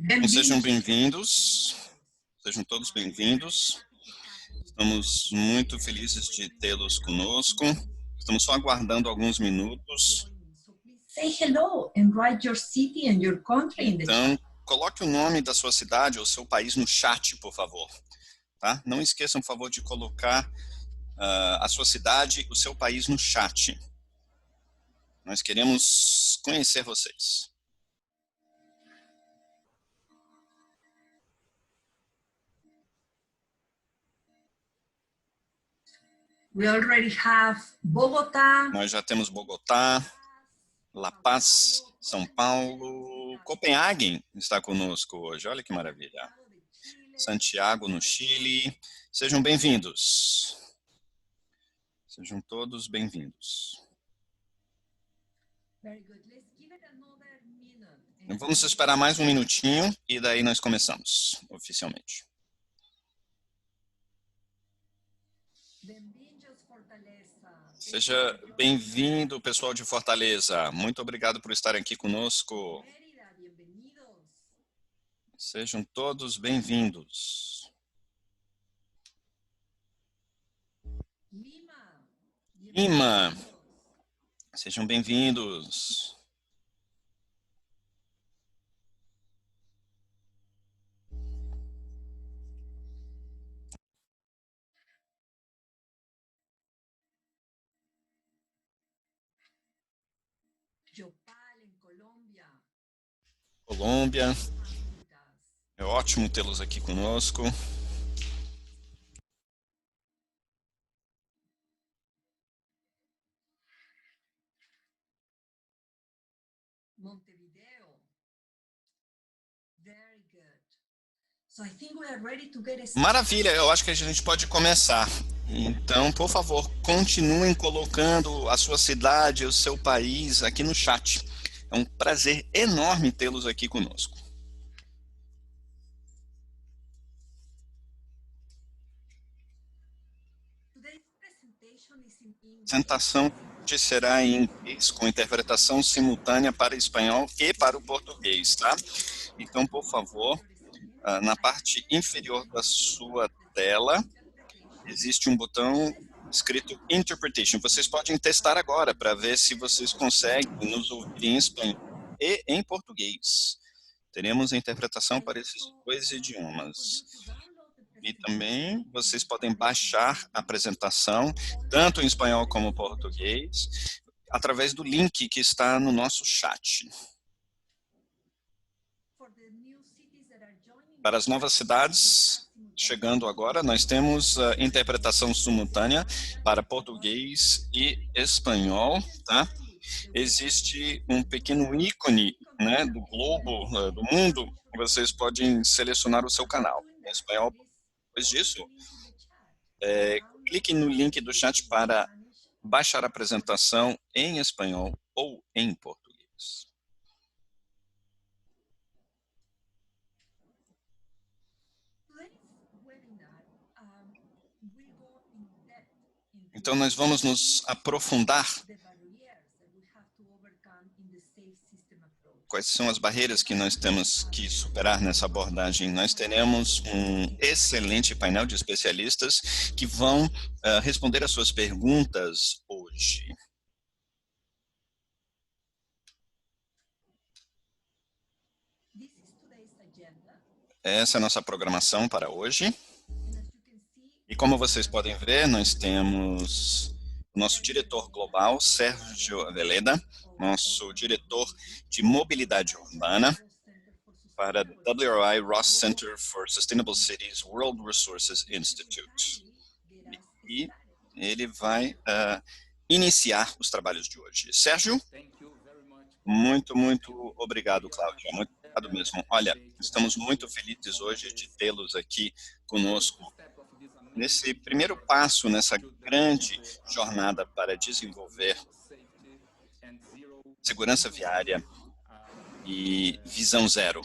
Então, sejam bem-vindos, sejam todos bem-vindos. Estamos muito felizes de tê-los conosco. Estamos só aguardando alguns minutos. Say hello and write your city and your country in the Então, chat. coloque o nome da sua cidade ou seu país no chat, por favor. Tá? Não esqueçam, por favor, de colocar a sua cidade, o seu país no chat. Nós queremos conhecer vocês. We already have Bogotá. Nós já temos Bogotá, La Paz, São Paulo, Copenhague está conosco hoje. Olha que maravilha. Santiago, no Chile. Sejam bem-vindos. Sejam todos bem-vindos. Vamos esperar mais um minutinho e daí nós começamos oficialmente. Seja bem-vindo, pessoal de Fortaleza. Muito obrigado por estarem aqui conosco. Sejam todos bem-vindos. Lima, sejam bem-vindos. Colômbia, é ótimo tê-los aqui conosco. Maravilha, eu acho que a gente pode começar. Então, por favor, continuem colocando a sua cidade, o seu país aqui no chat. É um prazer enorme tê-los aqui conosco. A apresentação será em inglês, com interpretação simultânea para espanhol e para o português, tá? Então, por favor, na parte inferior da sua tela, existe um botão escrito Interpretation. Vocês podem testar agora para ver se vocês conseguem nos ouvir em espanhol e em português. Teremos a interpretação para esses dois idiomas. E também vocês podem baixar a apresentação, tanto em espanhol como português, através do link que está no nosso chat. Para as novas cidades, chegando agora, nós temos a interpretação simultânea para português e espanhol, tá? Existe um pequeno ícone, né, do globo, do mundo, e vocês podem selecionar o seu canal. Em espanhol, depois disso, clique no link do chat para baixar a apresentação em espanhol ou em português. Então, nós vamos nos aprofundar. Quais são as barreiras que nós temos que superar nessa abordagem? Nós teremos um excelente painel de especialistas que vão responder as suas perguntas hoje. Essa é a nossa programação para hoje. E como vocês podem ver, nós temos o nosso diretor global, Sérgio Veleda, nosso diretor de mobilidade urbana para WRI Ross Center for Sustainable Cities World Resources Institute. E ele vai iniciar os trabalhos de hoje. Sérgio? Muito obrigado, Cláudia. Muito obrigado mesmo. Olha, estamos muito felizes hoje de tê-los aqui conosco nesse primeiro passo, nessa grande jornada para desenvolver segurança viária e visão zero.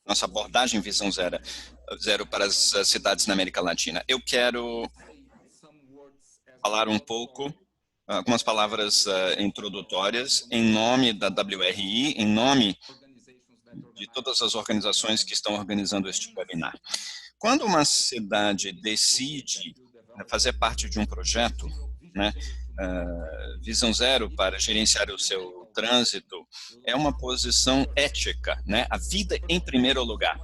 Nossa abordagem visão zero para as cidades na América Latina. Eu quero falar um pouco, algumas palavras introdutórias em nome da WRI, em nome de todas as organizações que estão organizando este webinar. Quando uma cidade decide fazer parte de um projeto, né, Visão Zero para gerenciar o seu trânsito, é uma posição ética, né, a vida em primeiro lugar.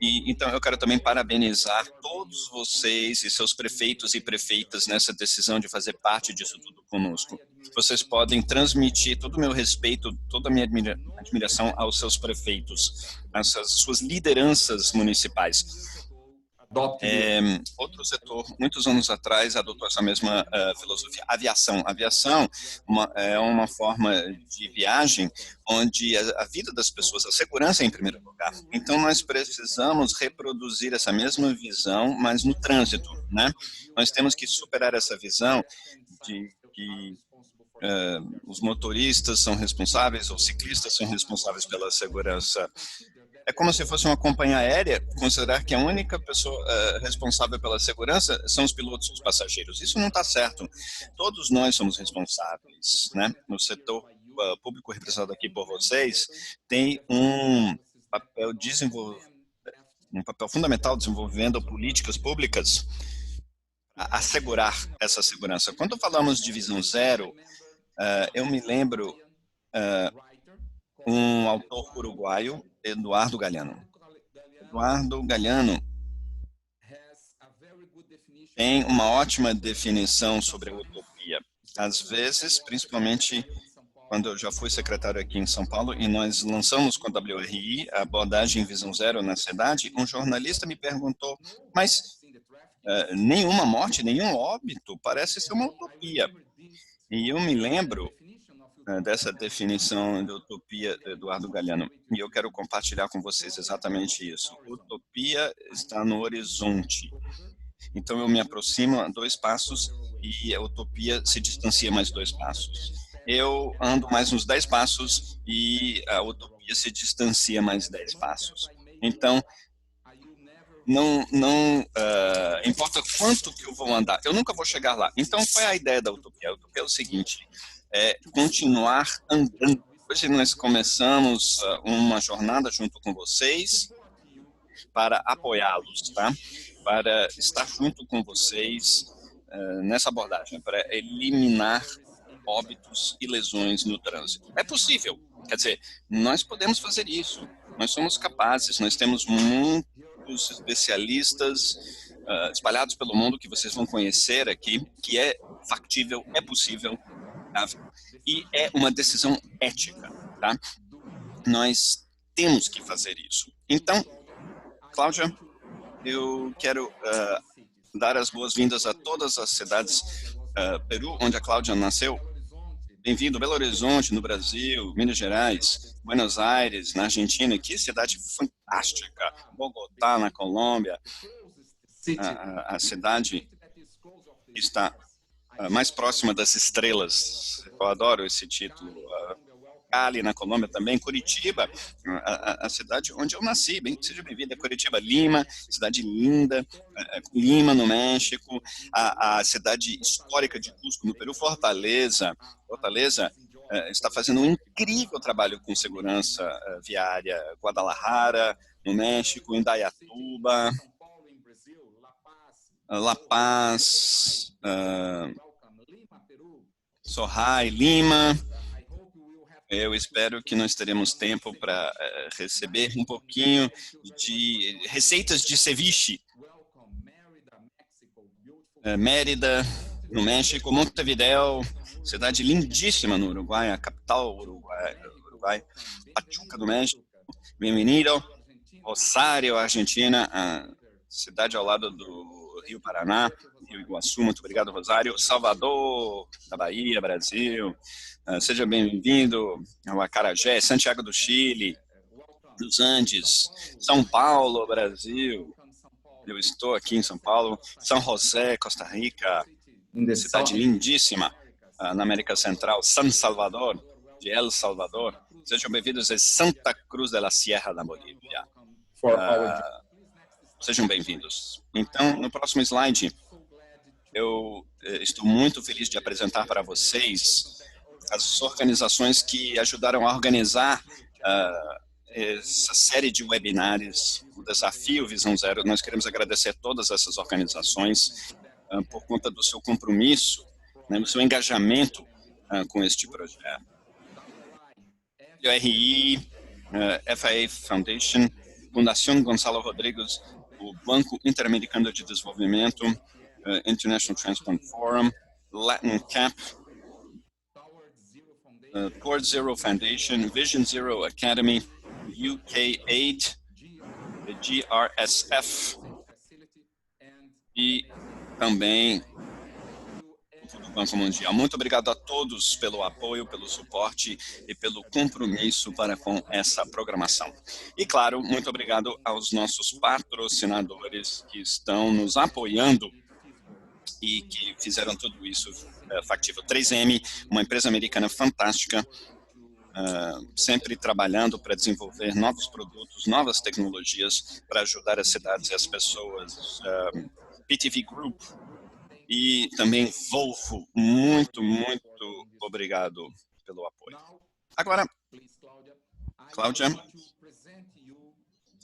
E, então, eu quero também parabenizar todos vocês e seus prefeitos e prefeitas nessa decisão de fazer parte disso tudo conosco. Vocês podem transmitir todo o meu respeito, toda a minha admiração aos seus prefeitos, às suas lideranças municipais. Outro setor, muitos anos atrás, adotou essa mesma filosofia. Aviação. Aviação é uma forma de viagem onde a vida das pessoas, a segurança é em primeiro lugar. Então, nós precisamos reproduzir essa mesma visão, mas no trânsito, né? Nós temos que superar essa visão de que os motoristas são responsáveis, ou ciclistas são responsáveis pela segurança. É como se fosse uma companhia aérea considerar que a única pessoa responsável pela segurança são os pilotos e os passageiros. Isso não está certo. Todos nós somos responsáveis, né? No setor público representado aqui por vocês, tem um papel fundamental desenvolvendo políticas públicas a assegurar essa segurança. Quando falamos de Visão Zero, eu me lembro um autor uruguaio, Eduardo Galeano. Eduardo Galeano tem uma ótima definição sobre a utopia. Às vezes, principalmente quando eu já fui secretário aqui em São Paulo e nós lançamos com a WRI a abordagem Visão Zero na cidade, um jornalista me perguntou, mas nenhuma morte, nenhum óbito parece ser uma utopia. E eu me lembro dessa definição de utopia de Eduardo Galeano. E eu quero compartilhar com vocês exatamente isso. Utopia está no horizonte. Então, eu me aproximo a 2 passos e a utopia se distancia mais 2 passos. Eu ando mais uns 10 passos e a utopia se distancia mais 10 passos. Então, não importa quanto que eu vou andar, eu nunca vou chegar lá. Então, qual é a ideia da utopia? A utopia é o seguinte, continuar andando. Hoje nós começamos uma jornada junto com vocês para apoiá-los, tá? Para estar junto com vocês nessa abordagem, para eliminar óbitos e lesões no trânsito. É possível, quer dizer, nós podemos fazer isso, nós somos capazes, nós temos muitos especialistas espalhados pelo mundo que vocês vão conhecer aqui, que é factível, é possível, e é uma decisão ética, tá? Nós temos que fazer isso. Então, Cláudia, eu quero dar as boas-vindas a todas as cidades Peru, onde a Cláudia nasceu. Bem-vindo, Belo Horizonte, no Brasil, Minas Gerais, Buenos Aires, na Argentina. Que cidade fantástica. Bogotá, na Colômbia. A cidade está mais próxima das estrelas. Eu adoro esse título. Cali, na Colômbia também. Curitiba, a cidade onde eu nasci. Seja bem-vinda. Curitiba, Lima, cidade linda. Lima, no México. A cidade histórica de Cusco, no Peru. Fortaleza. Fortaleza está fazendo um incrível trabalho com segurança viária. Guadalajara, no México. Indaiatuba. La Paz, Sorrai, Lima. Eu espero que nós teremos tempo para receber um pouquinho de receitas de ceviche. Mérida, no México, Montevideo, cidade lindíssima no Uruguai, a capital Uruguai, Pachuca, do México. Bem-vindo. Rosário, Argentina, a cidade ao lado do Rio Paraná, Rio Iguaçu, muito obrigado, Rosário. Salvador, da Bahia, Brasil, seja bem-vindo ao Acarajé, Santiago do Chile, dos Andes, São Paulo, Brasil, eu estou aqui em São Paulo, São José, Costa Rica, cidade lindíssima na América Central, San Salvador, de El Salvador, sejam bem-vindos a Santa Cruz de la Sierra, na Bolívia. Sejam bem-vindos. Então, no próximo slide, eu estou muito feliz de apresentar para vocês as organizações que ajudaram a organizar essa série de webinários, o Desafio Visão Zero. Nós queremos agradecer a todas essas organizações por conta do seu compromisso, né, do seu engajamento com este projeto. WRI, FAA Foundation, Fundação Gonçalo Rodrigues, o Banco Interamericano de Desenvolvimento, International Transplant Forum, Latin Cap, Towards Zero Foundation, Vision Zero Academy, UK Aid, GRSF e também do Banco Mundial. Muito obrigado a todos pelo apoio, pelo suporte e pelo compromisso para com essa programação. E, claro, muito obrigado aos nossos patrocinadores que estão nos apoiando e que fizeram tudo isso factível. 3M, uma empresa americana fantástica, sempre trabalhando para desenvolver novos produtos, novas tecnologias para ajudar as cidades e as pessoas. PTV Group e também Volvo, muito obrigado pelo apoio. Agora, Cláudia,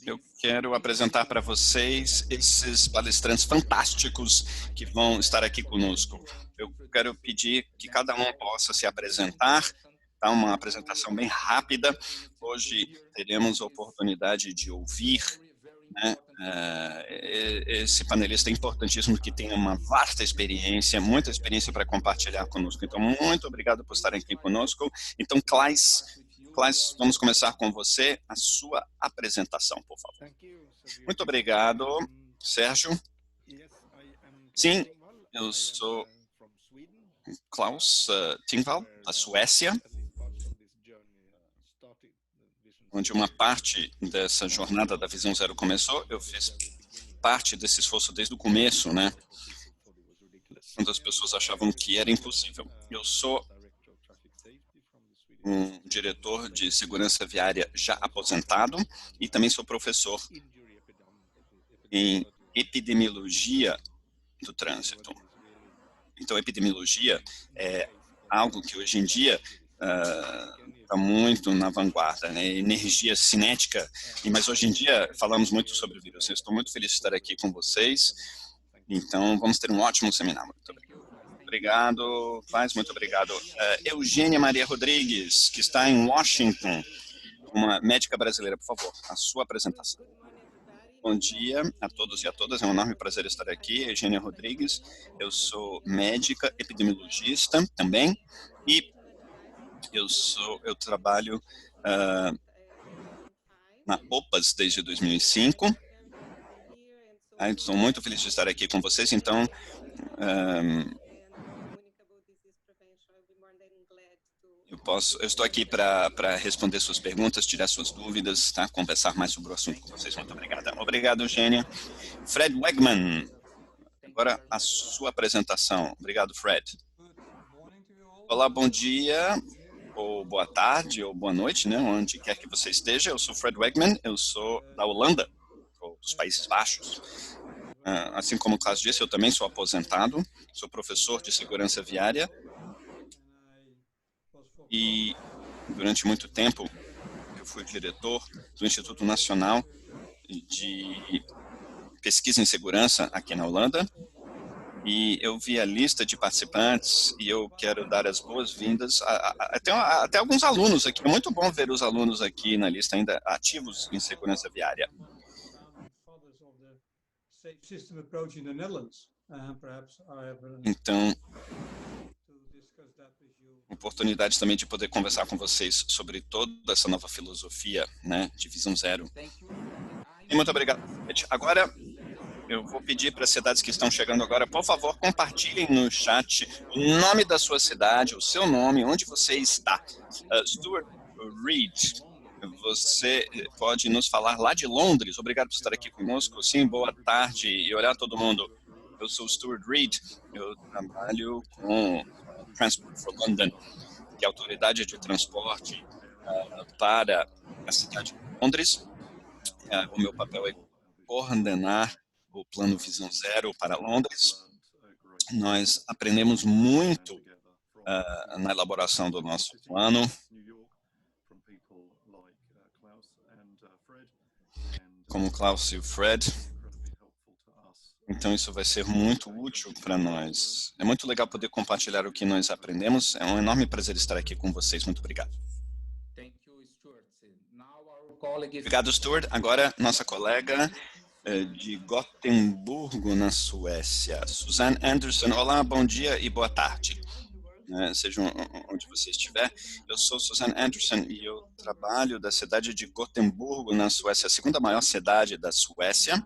eu quero apresentar para vocês esses palestrantes fantásticos que vão estar aqui conosco. Eu quero pedir que cada um possa se apresentar, tá? Uma apresentação bem rápida. Hoje teremos a oportunidade de ouvir, né, esse panelista importantíssimo que tem uma vasta experiência, muita experiência para compartilhar conosco. Então, muito obrigado por estarem aqui conosco. Então, Claes, vamos começar com você, a sua apresentação, por favor. Muito obrigado, Sérgio. Sim, eu sou Klaus Tingvall, da Suécia, onde uma parte dessa jornada da Visão Zero começou. Eu fiz parte desse esforço desde o começo, né? Quando as pessoas achavam que era impossível. Eu sou um diretor de segurança viária já aposentado e também sou professor em epidemiologia do trânsito. Então, epidemiologia é algo que hoje em dia está muito na vanguarda, né? Energia cinética, mas hoje em dia falamos muito sobre vírus. Eu estou muito feliz de estar aqui com vocês, então vamos ter um ótimo seminário. Muito obrigado. Obrigado, Paz, muito obrigado. Eugênia Maria Rodrigues, que está em Washington, uma médica brasileira, por favor, a sua apresentação. Bom dia a todos e a todas, é um enorme prazer estar aqui. Eugênia Rodrigues, eu sou médica, epidemiologista também, e eu trabalho na OPAS desde 2005. Estou muito feliz de estar aqui com vocês, então eu estou aqui para responder suas perguntas, tirar suas dúvidas, tá? Conversar mais sobre o assunto com vocês. Muito obrigada. Obrigado, Eugênia. Fred Wegman, agora a sua apresentação. Obrigado, Fred. Olá, bom dia, ou boa tarde, ou boa noite, né? Onde quer que você esteja. Eu sou Fred Wegman, eu sou da Holanda, ou dos Países Baixos. Assim como o Klaus disse, eu também sou aposentado, sou professor de segurança viária. E durante muito tempo eu fui diretor do Instituto Nacional de Pesquisa em Segurança aqui na Holanda, e eu vi a lista de participantes e eu quero dar as boas-vindas até alguns alunos aqui. É muito bom ver os alunos aqui na lista ainda ativos em segurança viária. Então, oportunidade também de poder conversar com vocês sobre toda essa nova filosofia, né, de Visão Zero. E muito obrigado. Agora, eu vou pedir para as cidades que estão chegando agora, por favor, compartilhem no chat o nome da sua cidade, o seu nome, onde você está. Stuart Reed, você pode nos falar lá de Londres. Obrigado por estar aqui conosco. Sim, boa tarde e olá todo mundo. Eu sou Stuart Reed, eu trabalho com Transport for London, que é a autoridade de transporte para a cidade de Londres. O meu papel é coordenar o plano Visão Zero para Londres. Nós aprendemos muito na elaboração do nosso plano. como o Klaus e o Fred. Então, isso vai ser muito útil para nós. É muito legal poder compartilhar o que nós aprendemos. É um enorme prazer estar aqui com vocês. Muito obrigado. Obrigado, Stuart. Agora, nossa colega de Gotemburgo, na Suécia, Suzanne Anderson. Olá, bom dia e boa tarde. Seja onde você estiver. Eu sou Suzanne Anderson e eu trabalho da cidade de Gotemburgo, na Suécia, a segunda maior cidade da Suécia.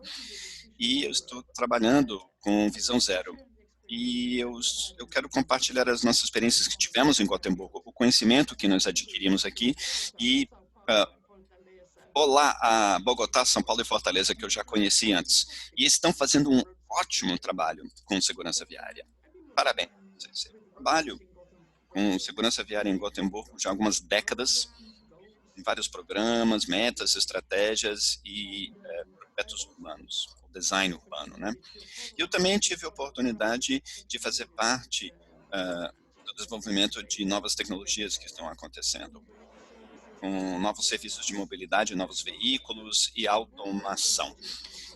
E eu estou trabalhando com Visão Zero. E eu quero compartilhar as nossas experiências que tivemos em Gotemburgo, o conhecimento que nós adquirimos aqui e olá a Bogotá, São Paulo e Fortaleza, que eu já conheci antes. E estão fazendo um ótimo trabalho com segurança viária. Parabéns. Eu trabalho com segurança viária em Gotemburgo já há algumas décadas, em vários programas, metas, estratégias e projetos urbanos, design urbano, né? Eu também tive a oportunidade de fazer parte do desenvolvimento de novas tecnologias que estão acontecendo, com novos serviços de mobilidade, novos veículos e automação.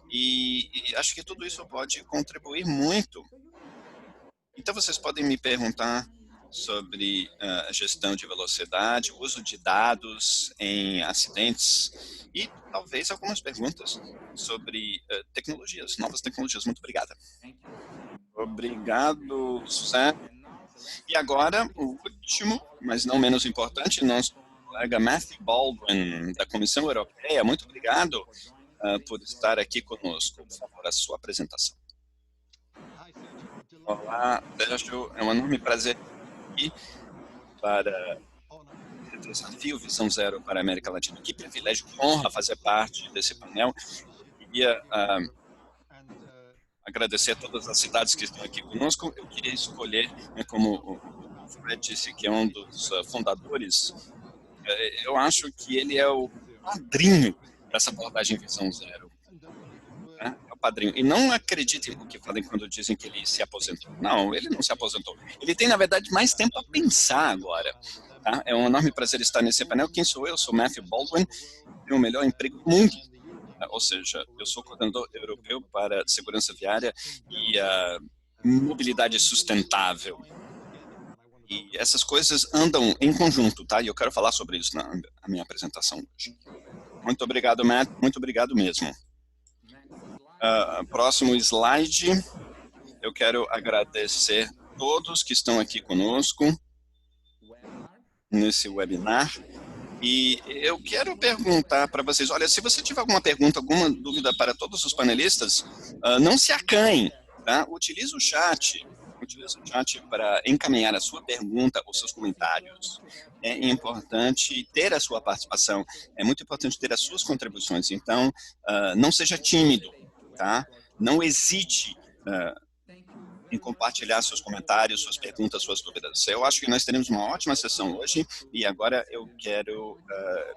E acho que tudo isso pode contribuir muito. Então, vocês podem me perguntar sobre a gestão de velocidade, uso de dados em acidentes e talvez algumas perguntas sobre tecnologias, novas tecnologias. Muito obrigada. Obrigado, Suzanne. E agora, o último, mas não menos importante, nosso colega Matthew Baldwin, da Comissão Europeia. Muito obrigado por estar aqui conosco. Por favor, a sua apresentação. Olá, Sérgio. É um enorme prazer aqui para o desafio Visão Zero para a América Latina. Que privilégio, honra fazer parte desse painel. Queria agradecer a todas as cidades que estão aqui conosco. Eu queria escolher, como o Fred disse, que é um dos fundadores, eu acho que ele é o padrinho dessa abordagem Visão Zero. É o padrinho. E não acreditem no que falam quando dizem que ele se aposentou. Não, ele não se aposentou. Ele tem, na verdade, mais tempo a pensar agora. Tá? É um enorme prazer estar nesse painel. Quem sou eu? Eu sou Matthew Baldwin, tenho o melhor emprego do mundo. Ou seja, eu sou coordenador europeu para segurança viária e mobilidade sustentável. E essas coisas andam em conjunto, tá? E eu quero falar sobre isso na minha apresentação hoje. Muito obrigado, Matt. Muito obrigado mesmo. Próximo slide. Eu quero agradecer a todos que estão aqui conosco nesse webinar. E eu quero perguntar para vocês, olha, se você tiver alguma pergunta, alguma dúvida para todos os panelistas, não se acanhe, tá? Utilize o chat para encaminhar a sua pergunta ou seus comentários. É importante ter a sua participação, é muito importante ter as suas contribuições, então não seja tímido, tá? Não hesite em compartilhar seus comentários, suas perguntas, suas dúvidas. Eu acho que nós teremos uma ótima sessão hoje e agora eu quero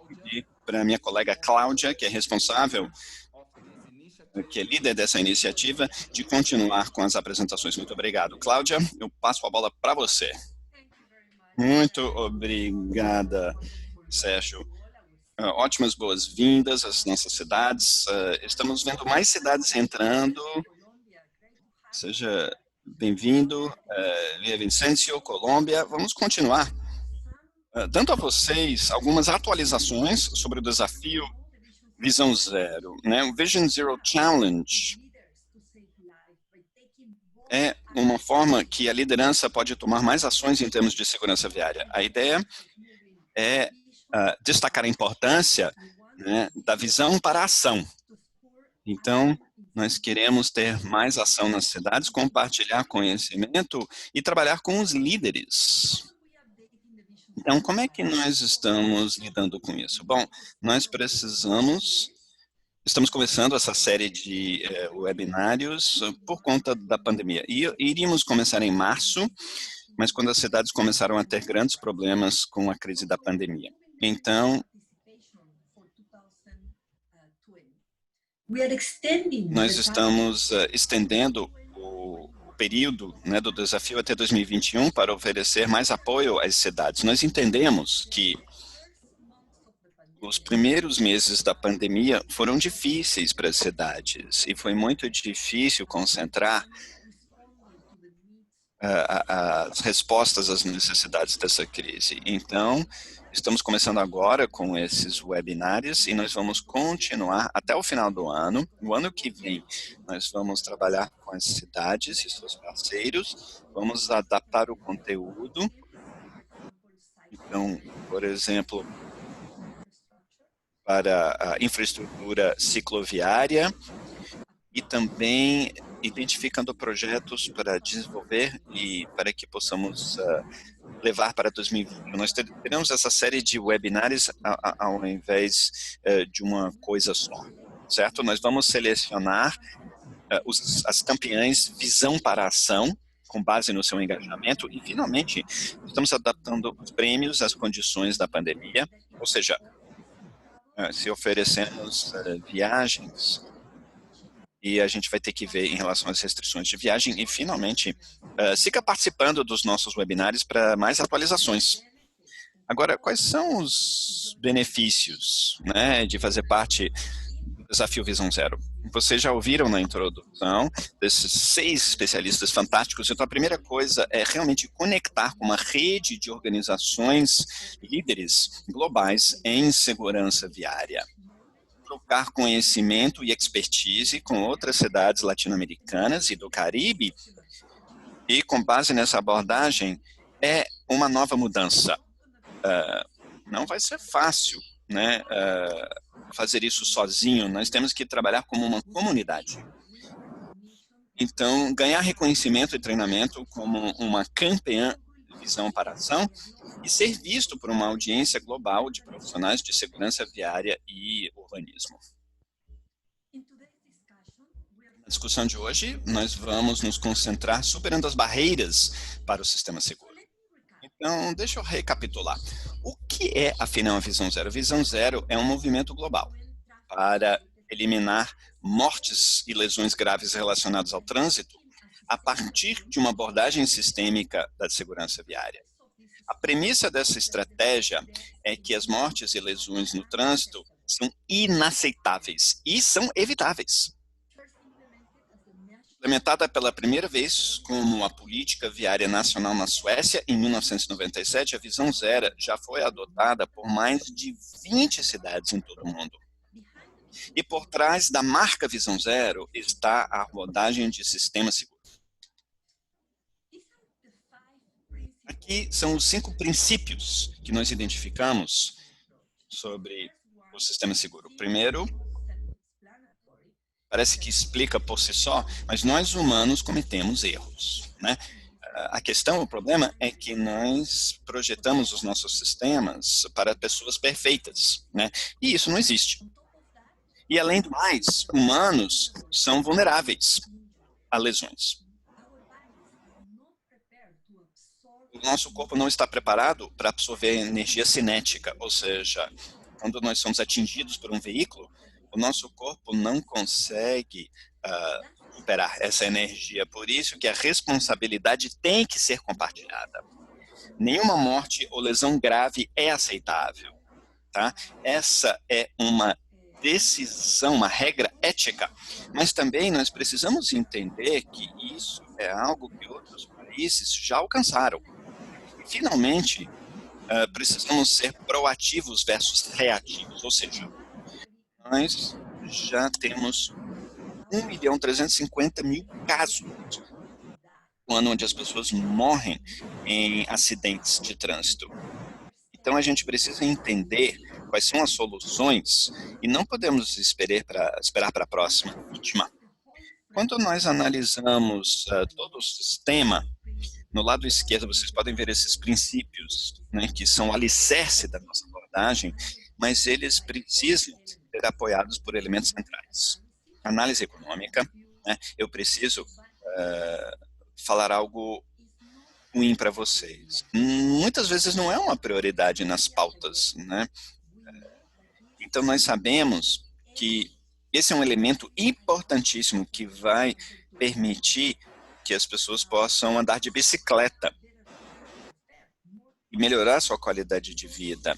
pedir para a minha colega Cláudia, que é responsável, que é líder dessa iniciativa, de continuar com as apresentações. Muito obrigado. Cláudia, eu passo a bola para você. Muito obrigada, Sérgio. Ótimas boas-vindas às nossas cidades. Estamos vendo mais cidades entrando. Seja bem-vindo, Vicencio, Colômbia. Vamos continuar dando a vocês algumas atualizações sobre o desafio Visão Zero, né? O Vision Zero Challenge é uma forma que a liderança pode tomar mais ações em termos de segurança viária. A ideia é destacar a importância, né, da visão para a ação. Então, nós queremos ter mais ação nas cidades, compartilhar conhecimento e trabalhar com os líderes. Então, como é que nós estamos lidando com isso? Bom, nós estamos começando essa série de webinários por conta da pandemia. E iríamos começar em março, mas quando as cidades começaram a ter grandes problemas com a crise da pandemia. Então, nós estamos estendendo o período, né, do desafio até 2021 para oferecer mais apoio às cidades. Nós entendemos que Os primeiros meses da pandemia foram difíceis para as cidades e foi muito difícil concentrar as respostas às necessidades dessa crise. Então, estamos começando agora com esses webinários e nós vamos continuar até o final do ano. No ano que vem, nós vamos trabalhar com as cidades e seus parceiros, vamos adaptar o conteúdo. Então, por exemplo, para a infraestrutura cicloviária e também identificando projetos para desenvolver e para que possamos levar para 2020. Nós teremos essa série de webinários ao invés de uma coisa só, certo? Nós vamos selecionar as campeãs Visão para a Ação, com base no seu engajamento, e finalmente estamos adaptando os prêmios às condições da pandemia, ou seja, se oferecemos viagens, e a gente vai ter que ver em relação às restrições de viagem, e finalmente, siga participando dos nossos webinários para mais atualizações. Agora, quais são os benefícios, né, de fazer parte do Desafio Visão Zero? Vocês já ouviram na introdução desses 6 especialistas fantásticos. Então, a primeira coisa é realmente conectar com uma rede de organizações líderes globais em segurança viária. Trocar conhecimento e expertise com outras cidades latino-americanas e do Caribe, e com base nessa abordagem, é uma nova mudança. Não vai ser fácil, né, fazer isso sozinho, nós temos que trabalhar como uma comunidade. Então, ganhar reconhecimento e treinamento como uma campeã de visão para a ação e ser visto por uma audiência global de profissionais de segurança viária e urbanismo. Na discussão de hoje, nós vamos nos concentrar superando as barreiras para o sistema seguro. Então, deixa eu recapitular. O que é, afinal, a Visão Zero? A Visão Zero é um movimento global para eliminar mortes e lesões graves relacionadas ao trânsito a partir de uma abordagem sistêmica da segurança viária. A premissa dessa estratégia é que as mortes e lesões no trânsito são inaceitáveis e são evitáveis. Implementada pela primeira vez como a política viária nacional na Suécia, em 1997, a Visão Zero já foi adotada por mais de 20 cidades em todo o mundo. E por trás da marca Visão Zero está a abordagem de sistema seguro. Aqui são os 5 princípios que nós identificamos sobre o sistema seguro. Primeiro, parece que explica por si só, mas nós humanos cometemos erros, né? A questão, o problema é que nós projetamos os nossos sistemas para pessoas perfeitas, né? E isso não existe. E além do mais, humanos são vulneráveis a lesões. O nosso corpo não está preparado para absorver energia cinética, ou seja, quando nós somos atingidos por um veículo, o nosso corpo não consegue operar essa energia. Por isso que a responsabilidade tem que ser compartilhada. Nenhuma morte ou lesão grave é aceitável, tá? Essa é uma decisão, uma regra ética, mas também nós precisamos entender que isso é algo que outros países já alcançaram. E, finalmente, precisamos ser proativos versus reativos, ou seja, nós já temos 1.350.000 casos no ano onde as pessoas morrem em acidentes de trânsito. Então, a gente precisa entender quais são as soluções e não podemos esperar para a próxima vítima. Quando nós analisamos todo o sistema, no lado esquerdo vocês podem ver esses princípios, né, que são o alicerce da nossa abordagem, mas eles precisam ser apoiados por elementos centrais. Análise econômica, né, eu preciso falar algo ruim para vocês. Muitas vezes não é uma prioridade nas pautas, né? Então, nós sabemos que esse é um elemento importantíssimo que vai permitir que as pessoas possam andar de bicicleta e melhorar sua qualidade de vida.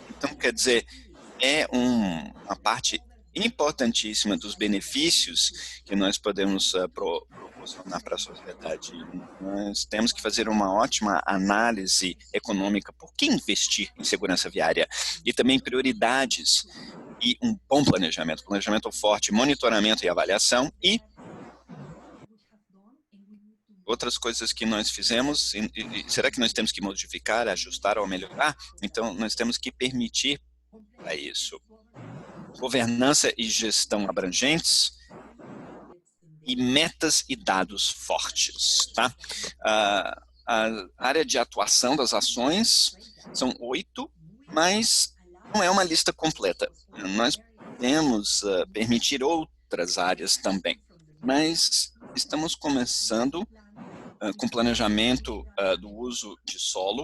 Então, quer dizer, é uma parte importantíssima dos benefícios que nós podemos proporcionar para a sociedade. Nós temos que fazer uma ótima análise econômica por que investir em segurança viária e também prioridades e um bom planejamento forte, monitoramento e avaliação e outras coisas que nós fizemos, será que nós temos que modificar, ajustar ou melhorar? Então, nós temos que permitir para isso. Governança e gestão abrangentes e metas e dados fortes, tá? A área de atuação das ações são 8, mas não é uma lista completa. Nós podemos permitir outras áreas também, mas estamos começando com planejamento do uso de solo.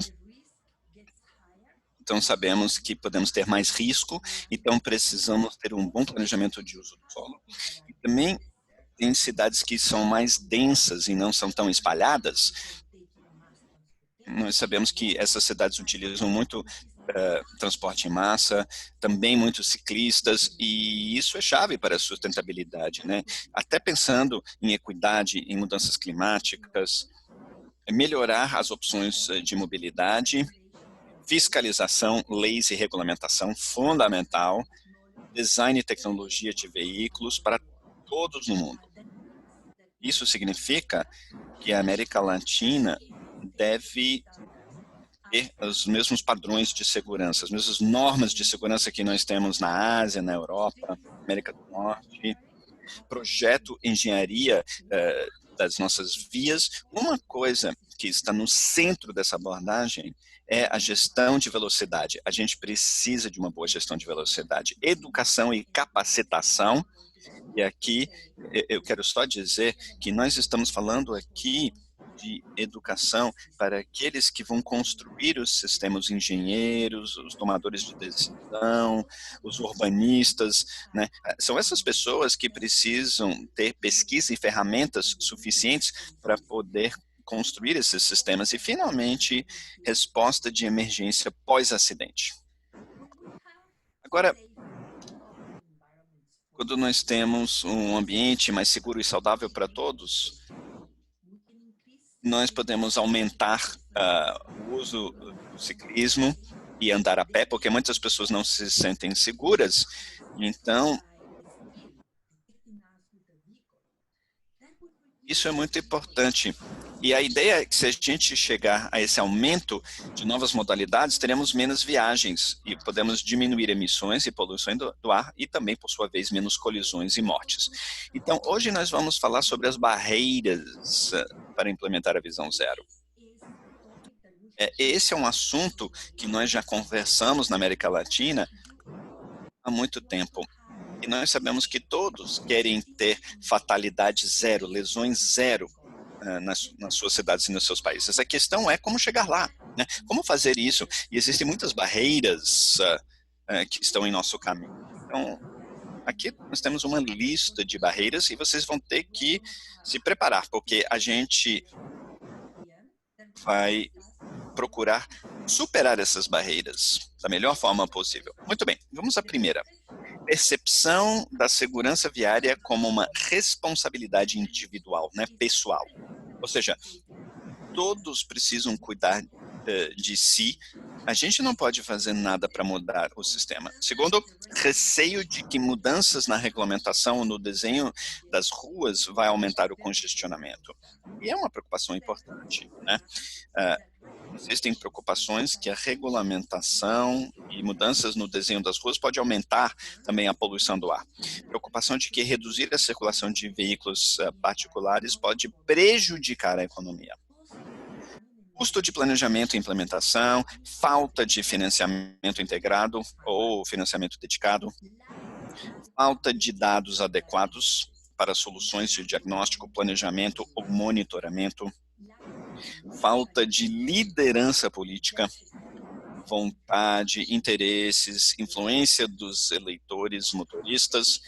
Então, sabemos que podemos ter mais risco, então precisamos ter um bom planejamento de uso do solo. E também tem cidades que são mais densas e não são tão espalhadas. Nós sabemos que essas cidades utilizam muito transporte em massa, também muitos ciclistas, e isso é chave para a sustentabilidade, né? Até pensando em equidade, em mudanças climáticas, melhorar as opções de mobilidade, fiscalização, leis e regulamentação, fundamental, design e tecnologia de veículos para todos no mundo. Isso significa que a América Latina deve ter os mesmos padrões de segurança, as mesmas normas de segurança que nós temos na Ásia, na Europa, América do Norte, projeto engenharia das nossas vias. Uma coisa que está no centro dessa abordagem é a gestão de velocidade. A gente precisa de uma boa gestão de velocidade, educação e capacitação. E aqui eu quero só dizer que nós estamos falando aqui de educação para aqueles que vão construir os sistemas, os engenheiros, os tomadores de decisão, os urbanistas, né? São essas pessoas que precisam ter pesquisa e ferramentas suficientes para poder construir esses sistemas e, finalmente, resposta de emergência pós-acidente. Agora, quando nós temos um ambiente mais seguro e saudável para todos, nós podemos aumentar o uso do ciclismo e andar a pé, porque muitas pessoas não se sentem seguras. Então, isso é muito importante. E a ideia é que se a gente chegar a esse aumento de novas modalidades, teremos menos viagens e podemos diminuir emissões e poluição do ar e também, por sua vez, menos colisões e mortes. Então, hoje nós vamos falar sobre as barreiras para implementar a visão zero. Esse é um assunto que nós já conversamos na América Latina há muito tempo. E nós sabemos que todos querem ter fatalidade zero, lesões zero nas suas cidades e nos seus países. A questão é como chegar lá, né? Como fazer isso? E existem muitas barreiras que estão em nosso caminho. Então, aqui nós temos uma lista de barreiras e vocês vão ter que se preparar, porque a gente vai procurar superar essas barreiras da melhor forma possível. Muito bem, vamos à primeira. Percepção da segurança viária como uma responsabilidade individual, né, pessoal. Ou seja, todos precisam cuidar de si. A gente não pode fazer nada para mudar o sistema. Segundo, receio de que mudanças na regulamentação ou no desenho das ruas vai aumentar o congestionamento. E é uma preocupação importante, né? Existem preocupações que a regulamentação e mudanças no desenho das ruas pode aumentar também a poluição do ar. Preocupação de que reduzir a circulação de veículos particulares pode prejudicar a economia. Custo de planejamento e implementação, falta de financiamento integrado ou financiamento dedicado, falta de dados adequados para soluções de diagnóstico, planejamento ou monitoramento, falta de liderança política, vontade, interesses, influência dos eleitores motoristas,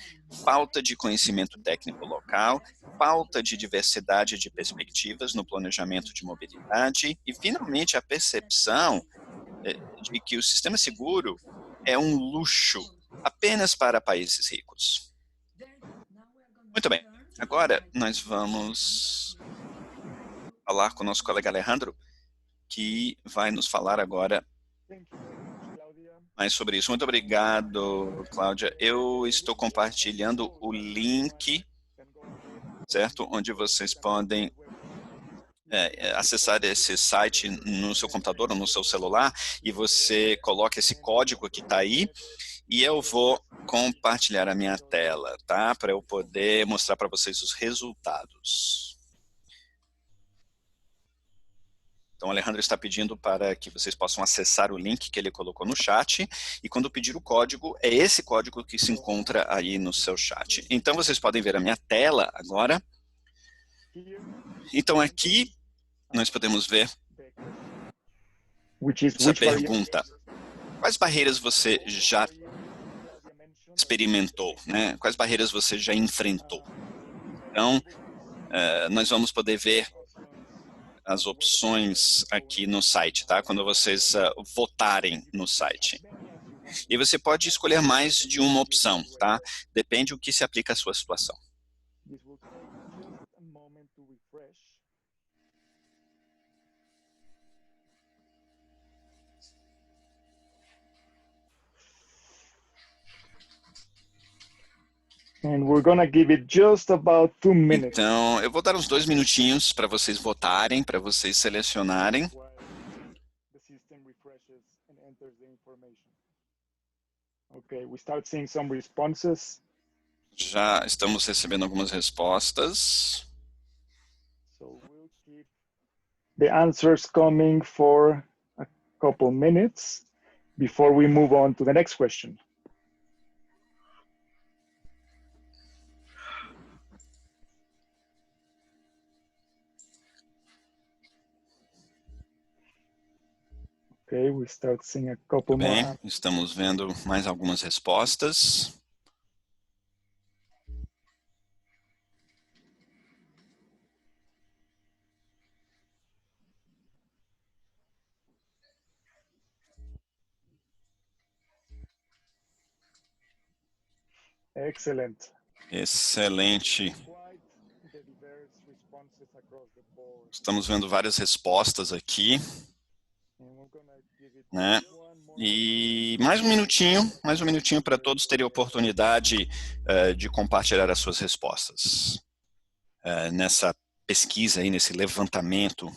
falta de conhecimento técnico local, falta de diversidade de perspectivas no planejamento de mobilidade e, finalmente, a percepção de que o sistema seguro é um luxo apenas para países ricos. Muito bem, agora nós vamos falar com o nosso colega Alejandro, que vai nos falar agora mais sobre isso. Muito obrigado, Cláudia. Eu estou compartilhando o link, certo? Onde vocês podem acessar esse site no seu computador ou no seu celular e você coloca esse código que está aí e eu vou compartilhar a minha tela, tá? Para eu poder mostrar para vocês os resultados. Então, o Alejandro está pedindo para que vocês possam acessar o link que ele colocou no chat, e quando pedir o código, é esse código que se encontra aí no seu chat. Então, vocês podem ver a minha tela agora. Então, aqui, nós podemos ver essa pergunta. Quais barreiras você já experimentou, né? Quais barreiras você já enfrentou? Então, nós vamos poder ver as opções aqui no site, tá? Quando vocês votarem no site. E você pode escolher mais de uma opção, tá? Depende do que se aplica à sua situação. And we're gonna give it just about 2 minutes. Então, eu vou dar uns 2 minutinhos para vocês votarem, para vocês selecionarem. The system refreshes and enters the information. Okay, we start seeing some responses. Já estamos recebendo algumas respostas. So we'll keep the answers coming for a couple minutes before we move on to the next question. Okay, we start seeing a couple Bem, more. estamos vendo mais algumas respostas. Excellent. Excelente. Quite the diverse responses across the board. Estamos vendo várias respostas aqui, And we're gonna give it né? one more. E mais um minutinho para todos terem a oportunidade de compartilhar as suas respostas. Nessa pesquisa aí, nesse levantamento.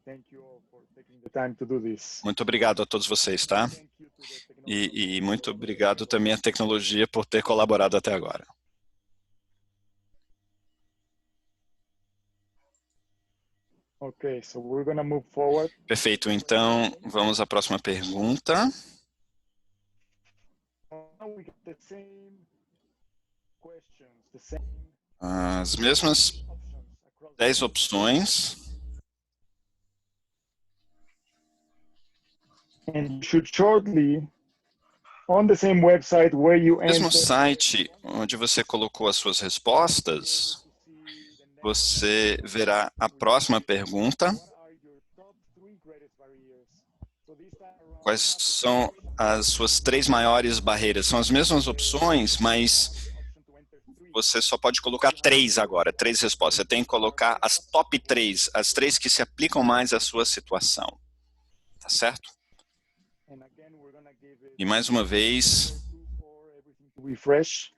Thank you all for taking the time to do this. Muito obrigado a todos vocês, tá? Thank you to the technology. E muito obrigado também à tecnologia por ter colaborado até agora. Okay, so we're gonna move forward. Perfeito, então vamos à próxima pergunta. Now we get the same questions, the same As mesmas options across 10 opções. and you should shortly on the same website where you Mesmo enter site onde você colocou as suas respostas, você verá a próxima pergunta. what are your top 3 greatest barriers. So these are around Quais são as suas 3 maiores barreiras? São as mesmas opções, mas option to enter 3. você só pode colocar 3 agora, 3 respostas. Você tem que colocar as top 3, as 3 que se aplicam mais à sua situação. Tá certo? And again we're gonna give it E mais uma vez, 2 for everything to refresh.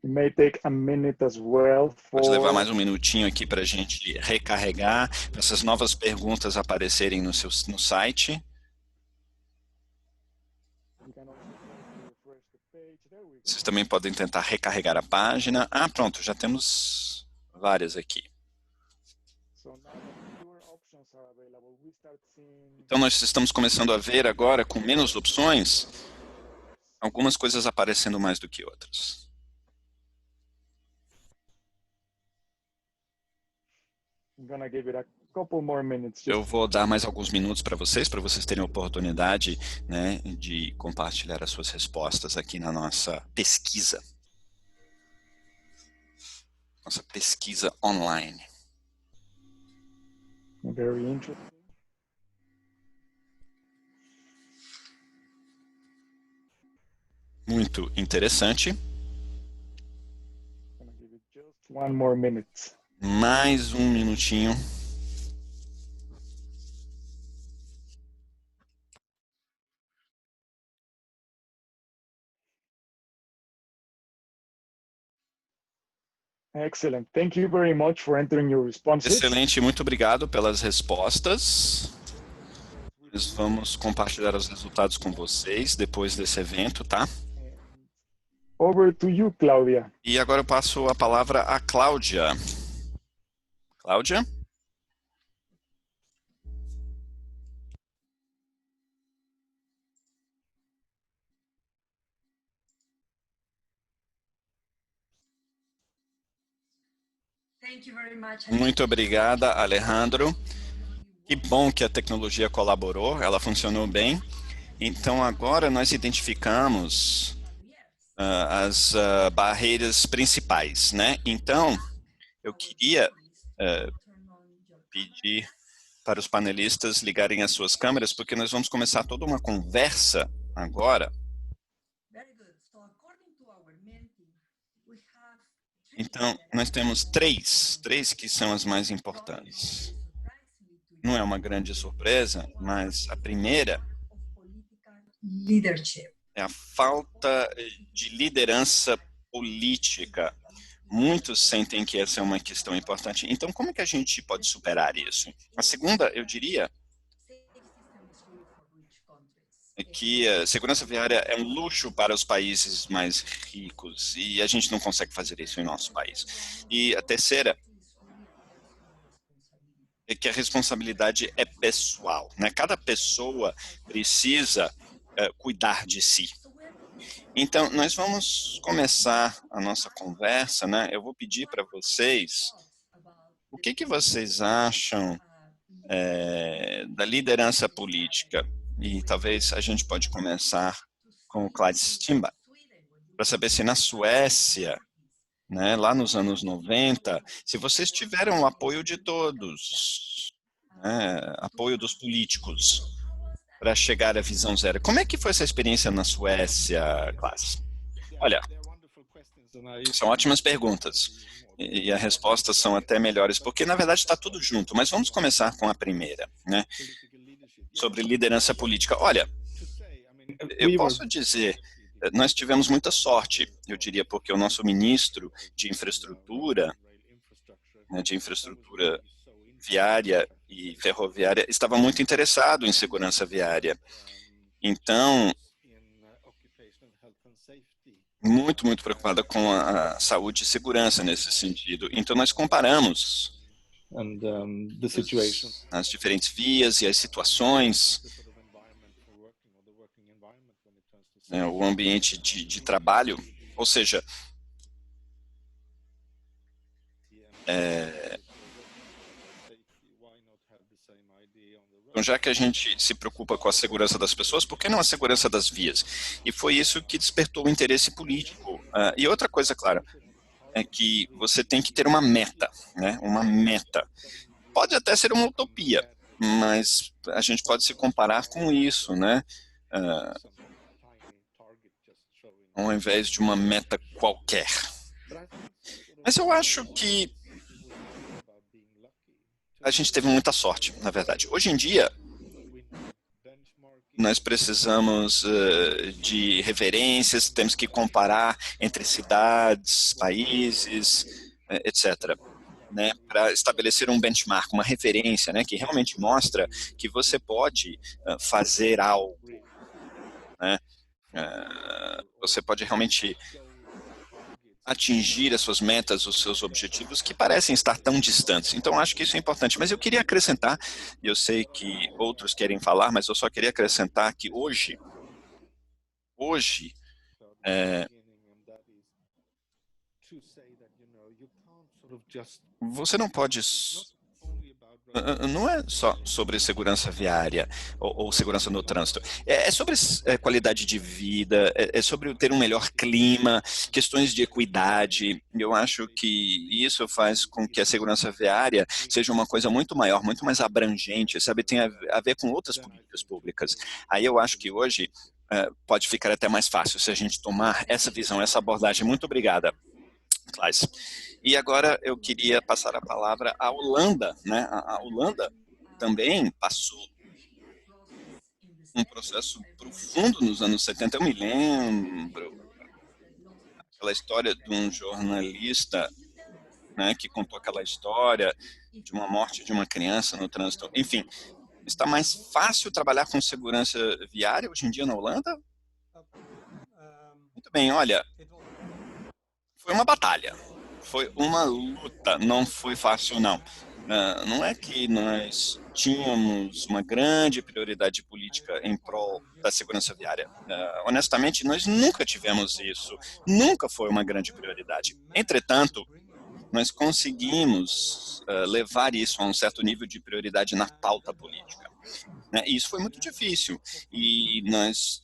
It may take a minute as well pode levar for mais um minutinho aqui para a gente recarregar, para essas novas perguntas aparecerem no site. you can also try to refresh the page. There we go. Vocês também podem tentar recarregar a página. Ah, pronto, já temos várias aqui. So now that fewer options are available, we start seeing Então, nós estamos começando a ver agora, com menos opções, algumas coisas aparecendo mais do que outras. I'm gonna give it a couple more minutes. Eu vou dar mais alguns minutos para vocês terem a oportunidade, né, de compartilhar as suas respostas aqui na nossa pesquisa. Nossa pesquisa online. Very interesting. muito interessante. I'm gonna give it just 1 more minute. Mais um minutinho. Excellent. Thank you very much for entering your responses. Excelente, muito obrigado pelas respostas. Nós vamos compartilhar os resultados com vocês depois desse evento, tá? Over to you, Claudia. E agora eu passo a palavra à Cláudia. Cláudia? Thank you very much. Muito obrigada, Alejandro. Que bom que a tecnologia colaborou, ela funcionou bem. Então, agora nós identificamos as barreiras principais, né? Então, eu queria pedir para os panelistas ligarem as suas câmeras, porque nós vamos começar toda uma conversa agora. Então, nós temos três que são as mais importantes. Não é uma grande surpresa, mas a primeira é a falta de liderança política. Muitos sentem que essa é uma questão importante. Então, como é que a gente pode superar isso? A segunda, eu diria, é que a segurança viária é um luxo para os países mais ricos e a gente não consegue fazer isso em nosso país. E a terceira é que a responsabilidade é pessoal, né? Cada pessoa precisa cuidar de si. Então, nós vamos começar a nossa conversa, né? Eu vou pedir para vocês o que vocês acham da liderança política. E talvez a gente pode começar com o Clyde Stimba, para saber se na Suécia, né, lá nos anos 90, se vocês tiveram o apoio de todos, né, apoio dos políticos, para chegar à visão zero. Como é que foi essa experiência na Suécia, Klaas? Olha, são ótimas perguntas. E as respostas são até melhores, porque na verdade está tudo junto. Mas vamos começar com a primeira, né? Sobre liderança política. Olha, eu posso dizer, nós tivemos muita sorte, eu diria, porque o nosso ministro de infraestrutura, né, viária e ferroviária, estava muito interessado em segurança viária. Então, muito preocupada com a saúde e segurança nesse sentido. Então, nós comparamos as diferentes vias e as situações, né, o ambiente de trabalho, ou seja, então, já que a gente se preocupa com a segurança das pessoas, por que não a segurança das vias? E foi isso que despertou o interesse político. E outra coisa, claro, é que você tem que ter uma meta, né? Uma meta. Pode até ser uma utopia, mas a gente pode se comparar com isso, né? Ao invés de uma meta qualquer. Mas eu acho que a gente teve muita sorte, na verdade. Hoje em dia, nós precisamos de referências, temos que comparar entre cidades, países, etc., né, para estabelecer um benchmark, uma referência, né, que realmente mostra que você pode fazer algo, né, você pode realmente atingir as suas metas, os seus objetivos, que parecem estar tão distantes. Então, acho que isso é importante. Mas eu queria acrescentar, e eu sei que outros querem falar, mas eu só queria acrescentar que hoje você não pode... Não é só sobre segurança viária ou segurança no trânsito. É sobre qualidade de vida, é sobre ter um melhor clima, questões de equidade. Eu acho que isso faz com que a segurança viária seja uma coisa muito maior, muito mais abrangente, sabe? Tem a ver com outras políticas públicas. Aí eu acho que hoje pode ficar até mais fácil se a gente tomar essa visão, essa abordagem. Muito obrigada, Klaes. E agora eu queria passar a palavra à Holanda, né? A Holanda também passou um processo profundo nos anos 70. Eu me lembro aquela história de um jornalista, né, que contou aquela história de uma morte de uma criança no trânsito. Enfim, está mais fácil trabalhar com segurança viária hoje em dia na Holanda? Muito bem, olha, foi uma batalha, foi uma luta, não foi fácil não. Não é que nós tínhamos uma grande prioridade política em prol da segurança viária. Honestamente, nós nunca tivemos isso, nunca foi uma grande prioridade. Entretanto, nós conseguimos levar isso a um certo nível de prioridade na pauta política, né? E isso foi muito difícil e nós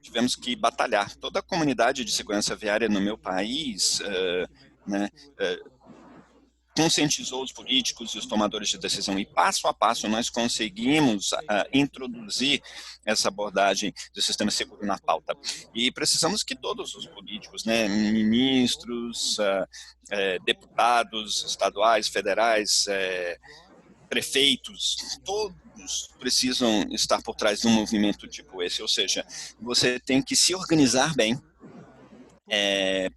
tivemos que batalhar. Toda a comunidade de segurança viária no meu país, né, conscientizou os políticos e os tomadores de decisão e passo a passo nós conseguimos introduzir essa abordagem do sistema seguro na pauta. E precisamos que todos os políticos, né, ministros, deputados estaduais, federais, prefeitos, todos precisam estar por trás de um movimento tipo esse, ou seja, você tem que se organizar bem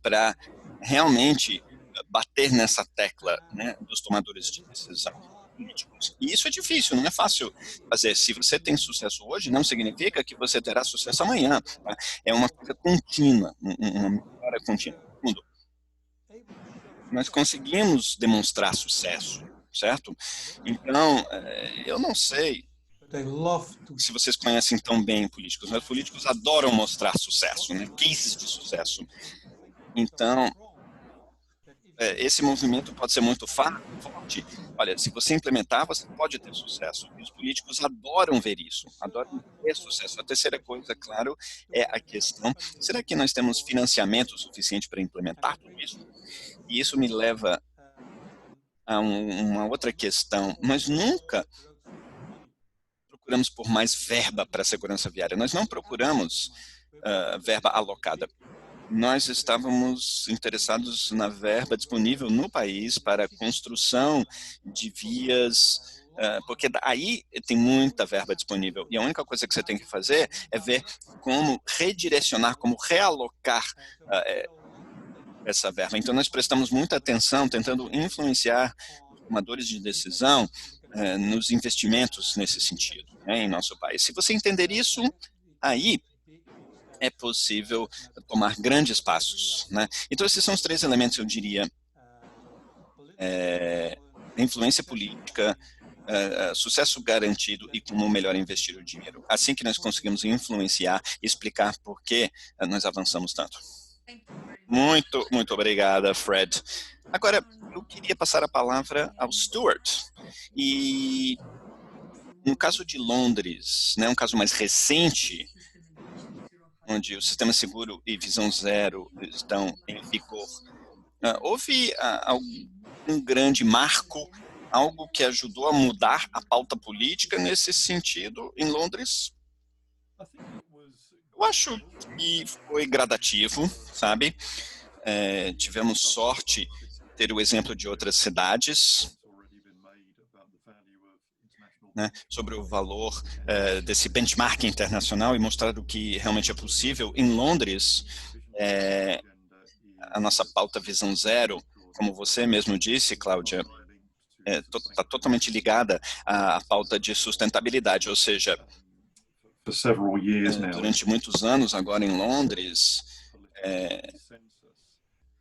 para realmente bater nessa tecla, né, dos tomadores de decisão políticos. E isso é difícil, não é fácil fazer. Se você tem sucesso hoje, não significa que você terá sucesso amanhã. Tá? É uma coisa contínua, uma melhora contínua. Segundo, nós conseguimos demonstrar sucesso, certo? Então, eu não sei se vocês conhecem tão bem políticos, mas políticos adoram mostrar sucesso, né? Cases de sucesso. Então, esse movimento pode ser muito forte. Olha, se você implementar, você pode ter sucesso. E os políticos adoram ver isso, adoram ter sucesso. A terceira coisa, claro, é a questão, será que nós temos financiamento suficiente para implementar tudo isso? E isso me leva a uma outra questão. Nós nunca procuramos por mais verba para a segurança viária. Nós não procuramos verba alocada. Nós estávamos interessados na verba disponível no país para a construção de vias, porque aí tem muita verba disponível. E a única coisa que você tem que fazer é ver como redirecionar, como realocar essa verba. Então, nós prestamos muita atenção, tentando influenciar os tomadores de decisão nos investimentos nesse sentido, né, em nosso país. Se você entender isso, aí é possível tomar grandes passos, né? Então, esses são os três elementos, eu diria, influência política, sucesso garantido e como melhor investir o dinheiro. Assim que nós conseguimos influenciar e explicar por que nós avançamos tanto. Muito, muito obrigada, Fred. Agora, eu queria passar a palavra ao Stuart. E no caso de Londres, né, um caso mais recente, onde o sistema seguro e visão zero estão em vigor, houve um grande marco, algo que ajudou a mudar a pauta política nesse sentido em Londres? Eu acho que foi gradativo, sabe? Tivemos sorte de ter o exemplo de outras cidades, né, sobre o valor desse benchmark internacional e mostrar o que realmente é possível. Em Londres, a nossa pauta Visão Zero, como você mesmo disse, Cláudia, está totalmente ligada à pauta de sustentabilidade, ou seja, durante muitos anos agora em Londres,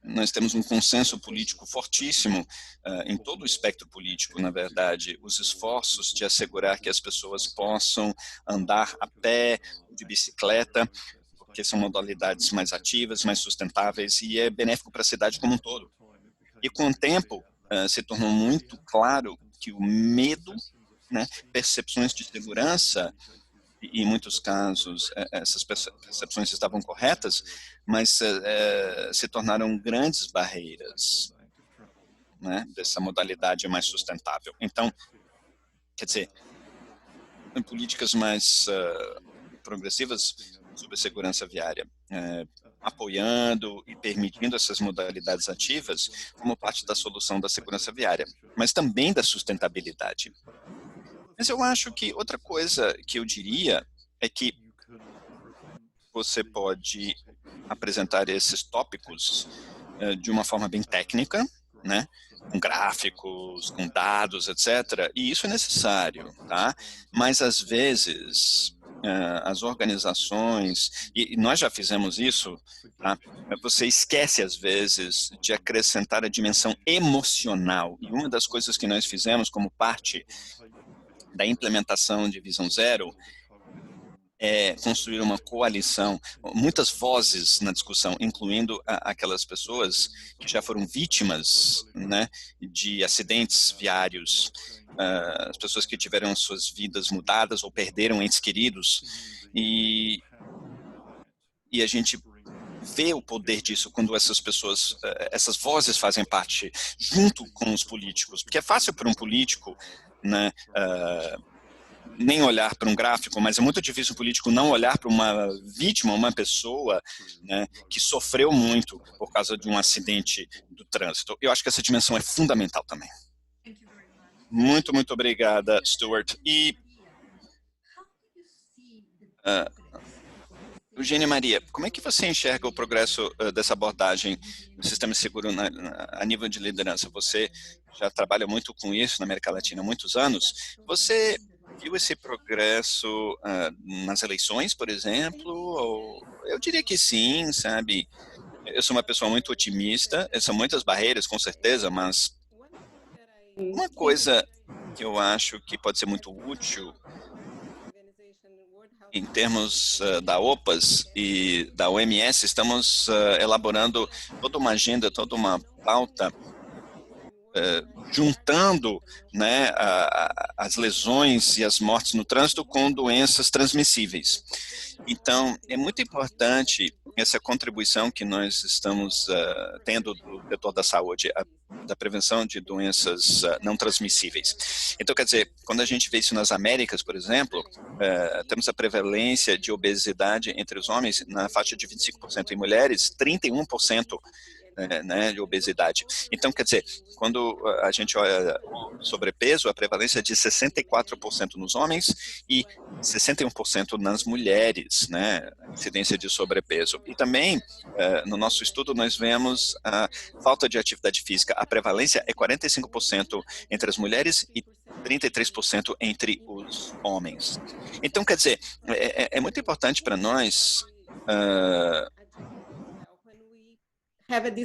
nós temos um consenso político fortíssimo em todo o espectro político, na verdade, os esforços de assegurar que as pessoas possam andar a pé, de bicicleta, porque são modalidades mais ativas, mais sustentáveis e é benéfico para a cidade como um todo. E com o tempo, se tornou muito claro que o medo, né, percepções de segurança, e em muitos casos essas percepções estavam corretas, mas se tornaram grandes barreiras, né, dessa modalidade mais sustentável. Então, quer dizer, em políticas mais progressivas, sobre segurança viária, apoiando e permitindo essas modalidades ativas como parte da solução da segurança viária, mas também da sustentabilidade. Mas eu acho que outra coisa que eu diria é que você pode apresentar esses tópicos de uma forma bem técnica, né? Com gráficos, com dados, etc. E isso é necessário, tá? Mas às vezes as organizações, e nós já fizemos isso, tá? Você esquece às vezes de acrescentar a dimensão emocional. E uma das coisas que nós fizemos como parte da implementação de Visão Zero é construir uma coalição, muitas vozes na discussão, incluindo aquelas pessoas que já foram vítimas, né, de acidentes viários, as pessoas que tiveram suas vidas mudadas ou perderam entes queridos, e a gente vê o poder disso quando essas pessoas, essas vozes fazem parte junto com os políticos, porque é fácil para um político, né, nem olhar para um gráfico, mas é muito difícil o político não olhar para uma vítima, uma pessoa, né, que sofreu muito por causa de um acidente do trânsito. Eu acho que essa dimensão é fundamental também. Muito, muito obrigada, Stuart. E, Eugênia Maria, como é que você enxerga o progresso dessa abordagem do sistema seguro a nível de liderança? Você já trabalha muito com isso na América Latina há muitos anos. Você viu esse progresso nas eleições, por exemplo? Ou, eu diria que sim, sabe? Eu sou uma pessoa muito otimista, são muitas barreiras, com certeza, mas uma coisa que eu acho que pode ser muito útil em termos da OPAS e da OMS, estamos elaborando toda uma agenda, toda uma pauta juntando, né, as lesões e as mortes no trânsito com doenças transmissíveis. Então, é muito importante essa contribuição que nós estamos tendo do setor da saúde, da prevenção de doenças não transmissíveis. Então, quer dizer, quando a gente vê isso nas Américas, por exemplo, temos a prevalência de obesidade entre os homens na faixa de 25%, em mulheres, 31%. Né, de obesidade. Então, quer dizer, quando a gente olha o sobrepeso, a prevalência é de 64% nos homens e 61% nas mulheres, né, a incidência de sobrepeso. E também, no nosso estudo, nós vemos a falta de atividade física. A prevalência é 45% entre as mulheres e 33% entre os homens. Então, quer dizer, é muito importante para nós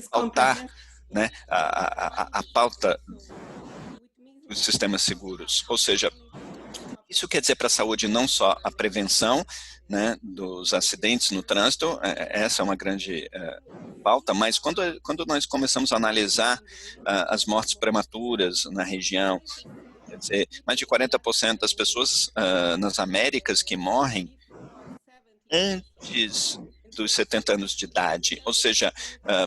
pautar, né, a pauta dos sistemas seguros. Ou seja, isso quer dizer para a saúde não só a prevenção, né, dos acidentes no trânsito, essa é uma grande pauta, mas quando nós começamos a analisar as mortes prematuras na região, quer dizer, mais de 40% das pessoas nas Américas que morrem antes dos 70 anos de idade, ou seja,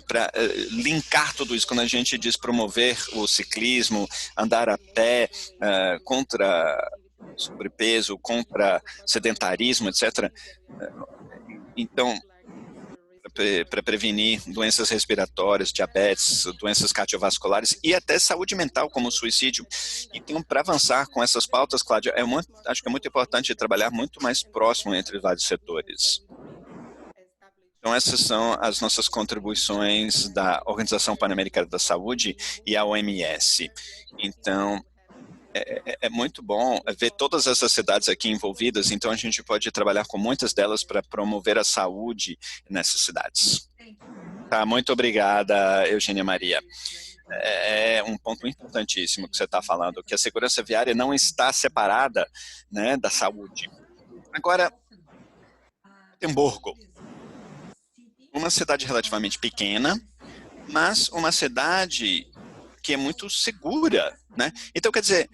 para linkar tudo isso, quando a gente diz promover o ciclismo, andar a pé, contra sobrepeso, contra sedentarismo, etc. Então, para prevenir doenças respiratórias, diabetes, doenças cardiovasculares e até saúde mental, como o suicídio. Então, para avançar com essas pautas, Cláudia, acho que é muito importante trabalhar muito mais próximo entre vários setores. Então, essas são as nossas contribuições da Organização Pan-Americana da Saúde e a OMS. Então, é muito bom ver todas essas cidades aqui envolvidas, então a gente pode trabalhar com muitas delas para promover a saúde nessas cidades. Tá, muito obrigada, Eugênia Maria. É um ponto importantíssimo que você está falando, que a segurança viária não está separada, né, da saúde. Agora, Gotemburgo, uma cidade relativamente pequena, mas uma cidade que é muito segura, né? Então, quer dizer,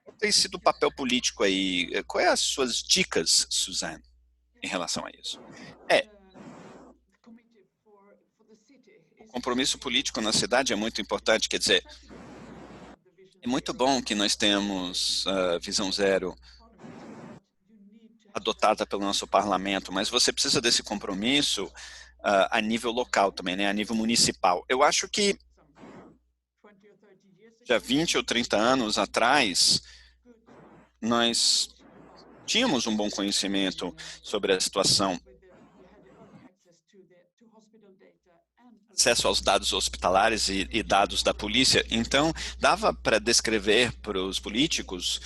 qual tem sido o papel político aí? Quais as suas dicas, Suzanne, em relação a isso? O compromisso político na cidade é muito importante, quer dizer, é muito bom que nós temos Visão Zero, adotada pelo nosso parlamento, mas você precisa desse compromisso a nível local também, né, a nível municipal. Eu acho que já 20 ou 30 anos atrás, nós tínhamos um bom conhecimento sobre a situação, acesso aos dados hospitalares e dados da polícia, então dava para descrever para os políticos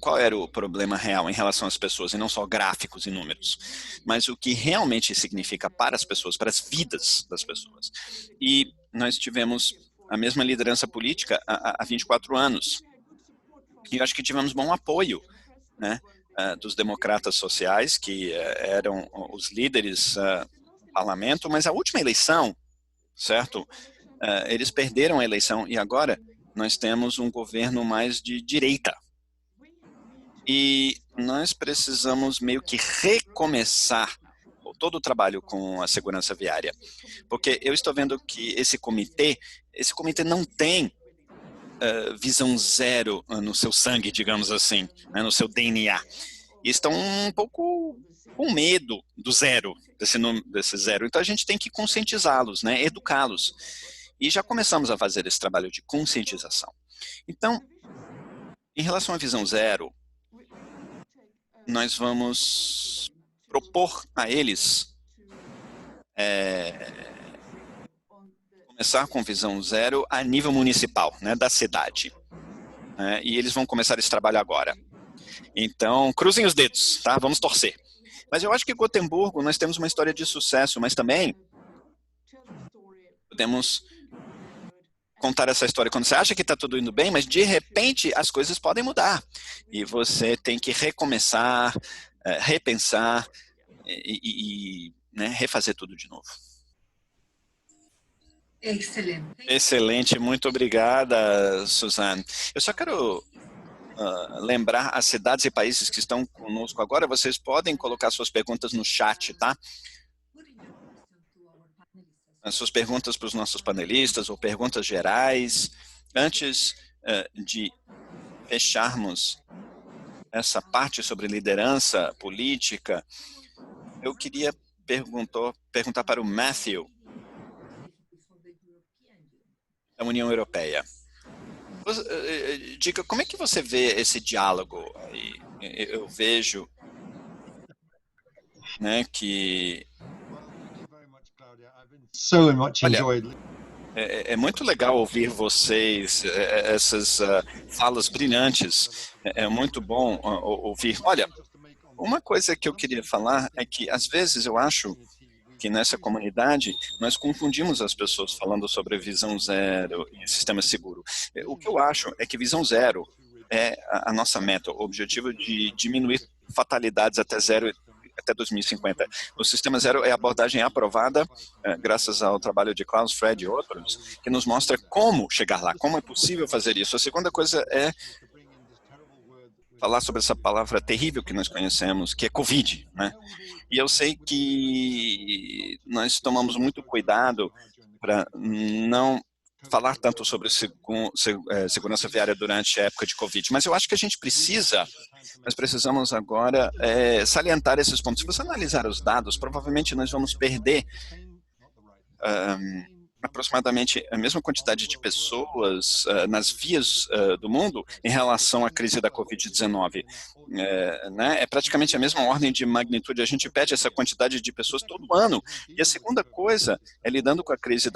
qual era o problema real em relação às pessoas, e não só gráficos e números, mas o que realmente significa para as pessoas, para as vidas das pessoas. E nós tivemos a mesma liderança política há 24 anos, e eu acho que tivemos bom apoio, né, dos democratas sociais, que eram os líderes do parlamento, mas a última eleição, certo? Eles perderam a eleição e agora nós temos um governo mais de direita. E nós precisamos meio que recomeçar todo o trabalho com a segurança viária. Porque eu estou vendo que esse comitê não tem visão zero no seu sangue, digamos assim, né, no seu DNA. E estão um pouco com medo do zero, desse zero. Então, a gente tem que conscientizá-los, né, educá-los. E já começamos a fazer esse trabalho de conscientização. Então, em relação à visão zero, nós vamos propor a eles começar com visão zero a nível municipal, né, da cidade. E eles vão começar esse trabalho agora. Então, cruzem os dedos, tá? Vamos torcer. Mas eu acho que em Gotemburgo nós temos uma história de sucesso, mas também podemos contar essa história quando você acha que está tudo indo bem, mas de repente as coisas podem mudar. E você tem que recomeçar, repensar e né, refazer tudo de novo. Excelente. Excelente, muito obrigada, Suzane. Eu só quero lembrar as cidades e países que estão conosco agora. Vocês podem colocar suas perguntas no chat, tá? As suas perguntas para os nossos panelistas ou perguntas gerais. Antes de fecharmos essa parte sobre liderança política, eu queria perguntar para o Matthew, da União Europeia. Diga, como é que você vê esse diálogo aí? Eu vejo, né, que olha, é muito legal ouvir vocês, essas falas brilhantes, é muito bom ouvir. Olha, uma coisa que eu queria falar é que, às vezes, eu acho que nessa comunidade nós confundimos as pessoas falando sobre visão zero e sistema seguro. O que eu acho é que visão zero é a nossa meta, o objetivo de diminuir fatalidades até 2050. O sistema zero é a abordagem aprovada, graças ao trabalho de Klaus, Fred e outros, que nos mostra como chegar lá, como é possível fazer isso. A segunda coisa é falar sobre essa palavra terrível que nós conhecemos, que é Covid, né? E eu sei que nós tomamos muito cuidado para não falar tanto sobre segurança viária durante a época de Covid, mas eu acho que nós precisamos agora salientar esses pontos. Se você analisar os dados, provavelmente nós vamos perder aproximadamente a mesma quantidade de pessoas nas vias do mundo em relação à crise da Covid-19. Né? É praticamente a mesma ordem de magnitude. A gente perde essa quantidade de pessoas todo ano. E a segunda coisa é lidando com a crise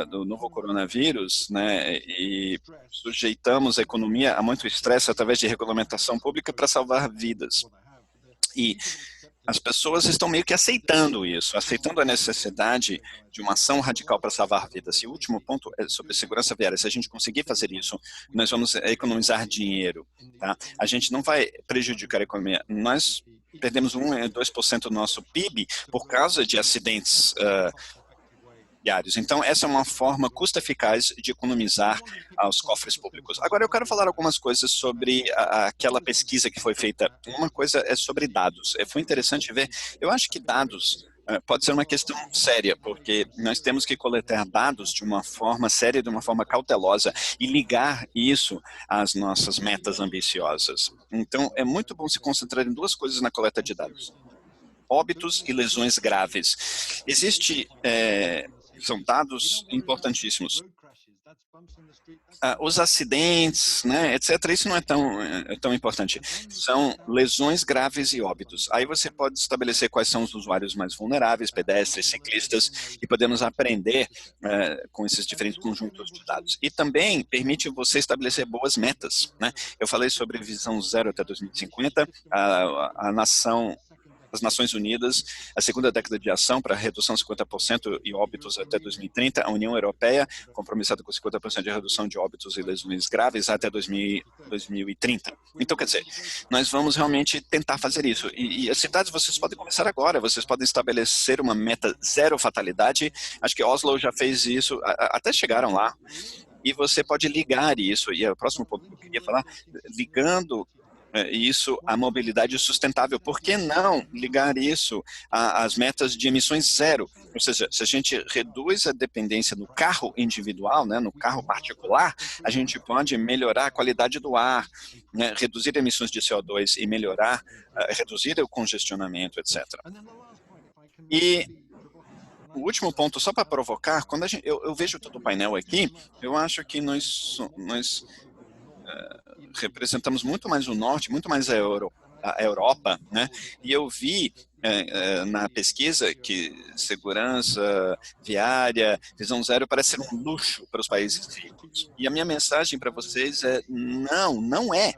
do novo coronavírus, né? E sujeitamos a economia a muito estresse através de regulamentação pública para salvar vidas. E as pessoas estão meio que aceitando isso, aceitando a necessidade de uma ação radical para salvar vidas. E o último ponto é sobre segurança viária. Se a gente conseguir fazer isso, nós vamos economizar dinheiro. Tá? A gente não vai prejudicar a economia. Nós perdemos 1 a 2% do nosso PIB por causa de acidentes diários. Então, essa é uma forma custo-eficaz de economizar aos cofres públicos. Agora, eu quero falar algumas coisas sobre aquela pesquisa que foi feita. Uma coisa é sobre dados. Foi interessante ver. Eu acho que dados pode ser uma questão séria, porque nós temos que coletar dados de uma forma séria, de uma forma cautelosa, e ligar isso às nossas metas ambiciosas. Então, é muito bom se concentrar em duas coisas na coleta de dados: óbitos e lesões graves. São dados importantíssimos. Os acidentes, né, etc., isso não é tão importante. São lesões graves e óbitos. Aí você pode estabelecer quais são os usuários mais vulneráveis, pedestres, ciclistas, e podemos aprender com esses diferentes conjuntos de dados. E também permite você estabelecer boas metas, né? Eu falei sobre visão zero até 2050, as Nações Unidas, a segunda década de ação para redução de 50% e óbitos até 2030, a União Europeia, compromissada com 50% de redução de óbitos e lesões graves até 2030. Então, quer dizer, nós vamos realmente tentar fazer isso. E as cidades, vocês podem começar agora, vocês podem estabelecer uma meta zero fatalidade. Acho que Oslo já fez isso, até chegaram lá. E você pode ligar isso, e é o próximo ponto que eu queria falar, ligando isso à mobilidade sustentável. Por que não ligar isso às metas de emissões zero? Ou seja, se a gente reduz a dependência no carro individual, né, no carro particular, a gente pode melhorar a qualidade do ar, né, reduzir emissões de CO2 e reduzir o congestionamento, etc. E o último ponto, só para provocar, quando eu vejo todo o painel aqui, eu acho que nós representamos muito mais o norte, muito mais a Europa, né? E eu vi na pesquisa que segurança viária, visão zero parece ser um luxo para os países ricos. E a minha mensagem para vocês é não é,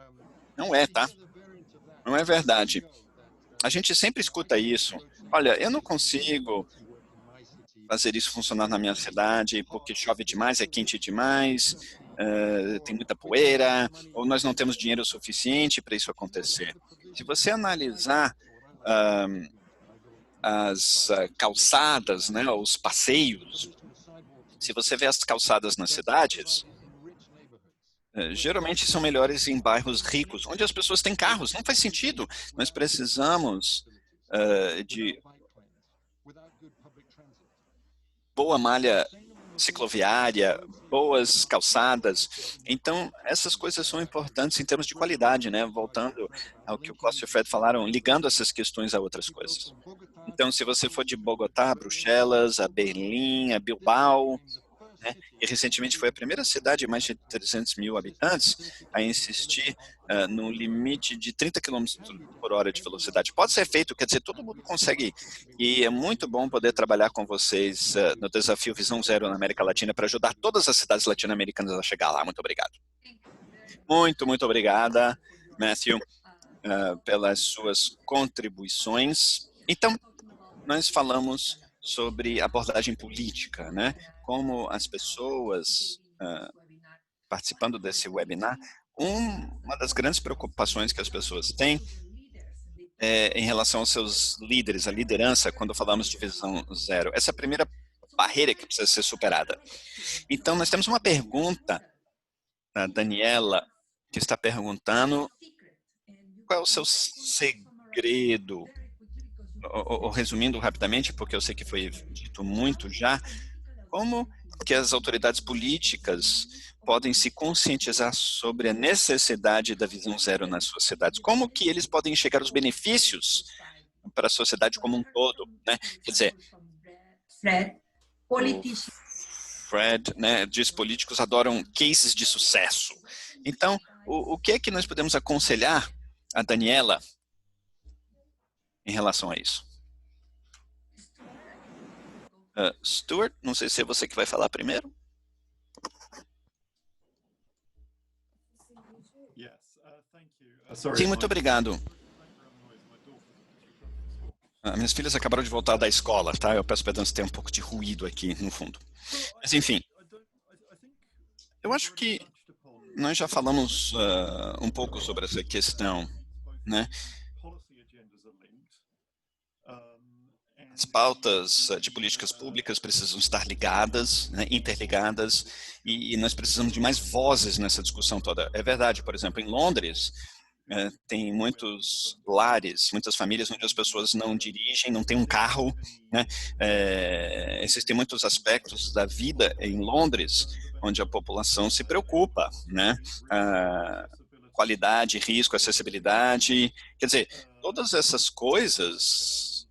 tá? Não é verdade. A gente sempre escuta isso. Olha, eu não consigo fazer isso funcionar na minha cidade porque chove demais, é quente demais, tem muita poeira, ou nós não temos dinheiro suficiente para isso acontecer. Se você analisar as calçadas, né, os passeios, se você vê as calçadas nas cidades, geralmente são melhores em bairros ricos, onde as pessoas têm carros. Não faz sentido. Nós precisamos de boa malha cicloviária, boas calçadas. Então, essas coisas são importantes em termos de qualidade, né? Voltando ao que o Klaus e o Fred falaram, ligando essas questões a outras coisas. Então, se você for de Bogotá, Bruxelas, a Berlim, a Bilbao, né? E recentemente foi a primeira cidade de mais de 300 mil habitantes a insistir no limite de 30 km por hora de velocidade. Pode ser feito, quer dizer, todo mundo consegue. E é muito bom poder trabalhar com vocês no desafio Visão Zero na América Latina para ajudar todas as cidades latino-americanas a chegar lá. Muito obrigado. Muito obrigada, Matthew, pelas suas contribuições. Então, nós falamos sobre abordagem política, né? Como as pessoas participando desse webinar, uma das grandes preocupações que as pessoas têm em relação aos seus líderes, a liderança, quando falamos de visão zero. Essa é a primeira barreira que precisa ser superada. Então, nós temos uma pergunta da Daniela, que está perguntando qual é o seu segredo, ou resumindo rapidamente, porque eu sei que foi dito muito já, como que as autoridades políticas podem se conscientizar sobre a necessidade da visão zero nas sociedades? Como que eles podem enxergar os benefícios para a sociedade como um todo, né? Quer dizer, Fred, né, diz políticos adoram cases de sucesso. Então, o que é que nós podemos aconselhar a Daniela em relação a isso? Stuart, não sei se é você que vai falar primeiro. Sim, muito obrigado. Minhas filhas acabaram de voltar da escola, tá? Eu peço perdão se tem um pouco de ruído aqui no fundo. Mas, enfim, eu acho que nós já falamos um pouco sobre essa questão, né? As pautas de políticas públicas precisam estar ligadas, né, interligadas, e nós precisamos de mais vozes nessa discussão toda. É verdade, por exemplo, em Londres, tem muitos lares, muitas famílias onde as pessoas não dirigem, não têm um carro, né? Existem muitos aspectos da vida em Londres onde a população se preocupa, né? Qualidade, risco, acessibilidade, quer dizer, todas essas coisas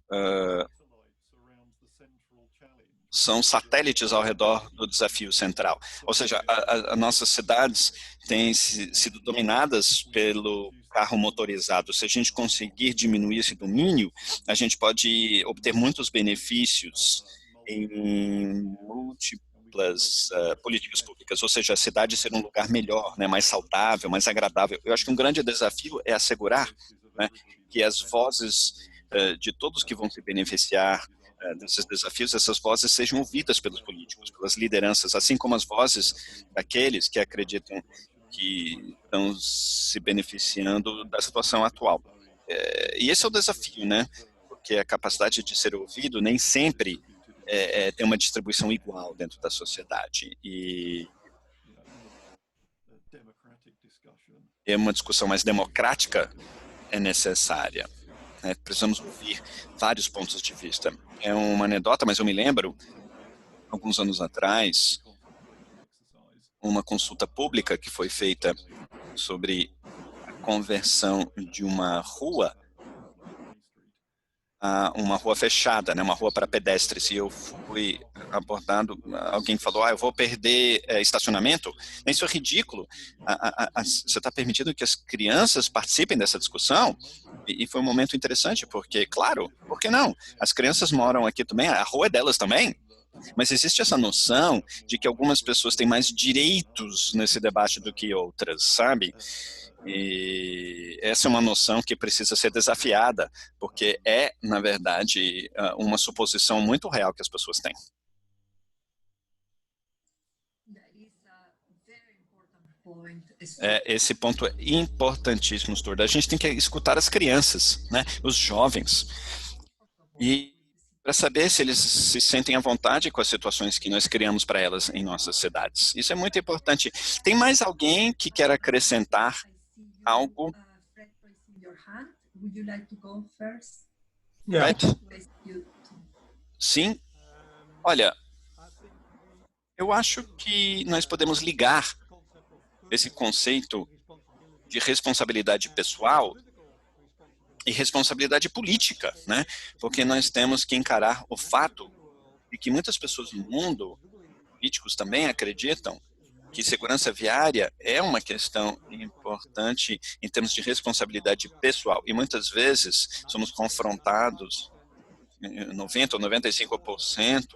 são satélites ao redor do desafio central. Ou seja, as nossas cidades têm sido dominadas pelo carro motorizado. Se a gente conseguir diminuir esse domínio, a gente pode obter muitos benefícios em múltiplas políticas públicas, ou seja, a cidade ser um lugar melhor, né, mais saudável, mais agradável. Eu acho que um grande desafio é assegurar, né, que as vozes de todos que vão se beneficiar desses desafios, essas vozes sejam ouvidas pelos políticos, pelas lideranças, assim como as vozes daqueles que acreditam que estão se beneficiando da situação atual. E esse é o desafio, né? Porque a capacidade de ser ouvido nem sempre tem uma distribuição igual dentro da sociedade. E uma discussão mais democrática é necessária. Precisamos ouvir vários pontos de vista. É uma anedota, mas eu me lembro, alguns anos atrás, uma consulta pública que foi feita sobre a conversão de uma rua a uma rua fechada, né, uma rua para pedestres, e eu fui abordado, alguém falou, eu vou perder estacionamento. Isso é ridículo. Você está permitindo que as crianças participem dessa discussão? E foi um momento interessante, porque, claro, por que não? As crianças moram aqui também, a rua é delas também. Mas existe essa noção de que algumas pessoas têm mais direitos nesse debate do que outras, sabe? E essa é uma noção que precisa ser desafiada, porque é, na verdade, uma suposição muito real que as pessoas têm. Esse ponto é importantíssimo, Sturda. A gente tem que escutar as crianças, né, os jovens, e para saber se eles se sentem à vontade com as situações que nós criamos para elas em nossas cidades. Isso é muito importante. Tem mais alguém que quer acrescentar algo? Sim. Olha, eu acho que nós podemos ligar esse conceito de responsabilidade pessoal e responsabilidade política, né? Porque nós temos que encarar o fato de que muitas pessoas no mundo, políticos também acreditam, que segurança viária é uma questão importante em termos de responsabilidade pessoal. E muitas vezes somos confrontados, 90% ou 95%,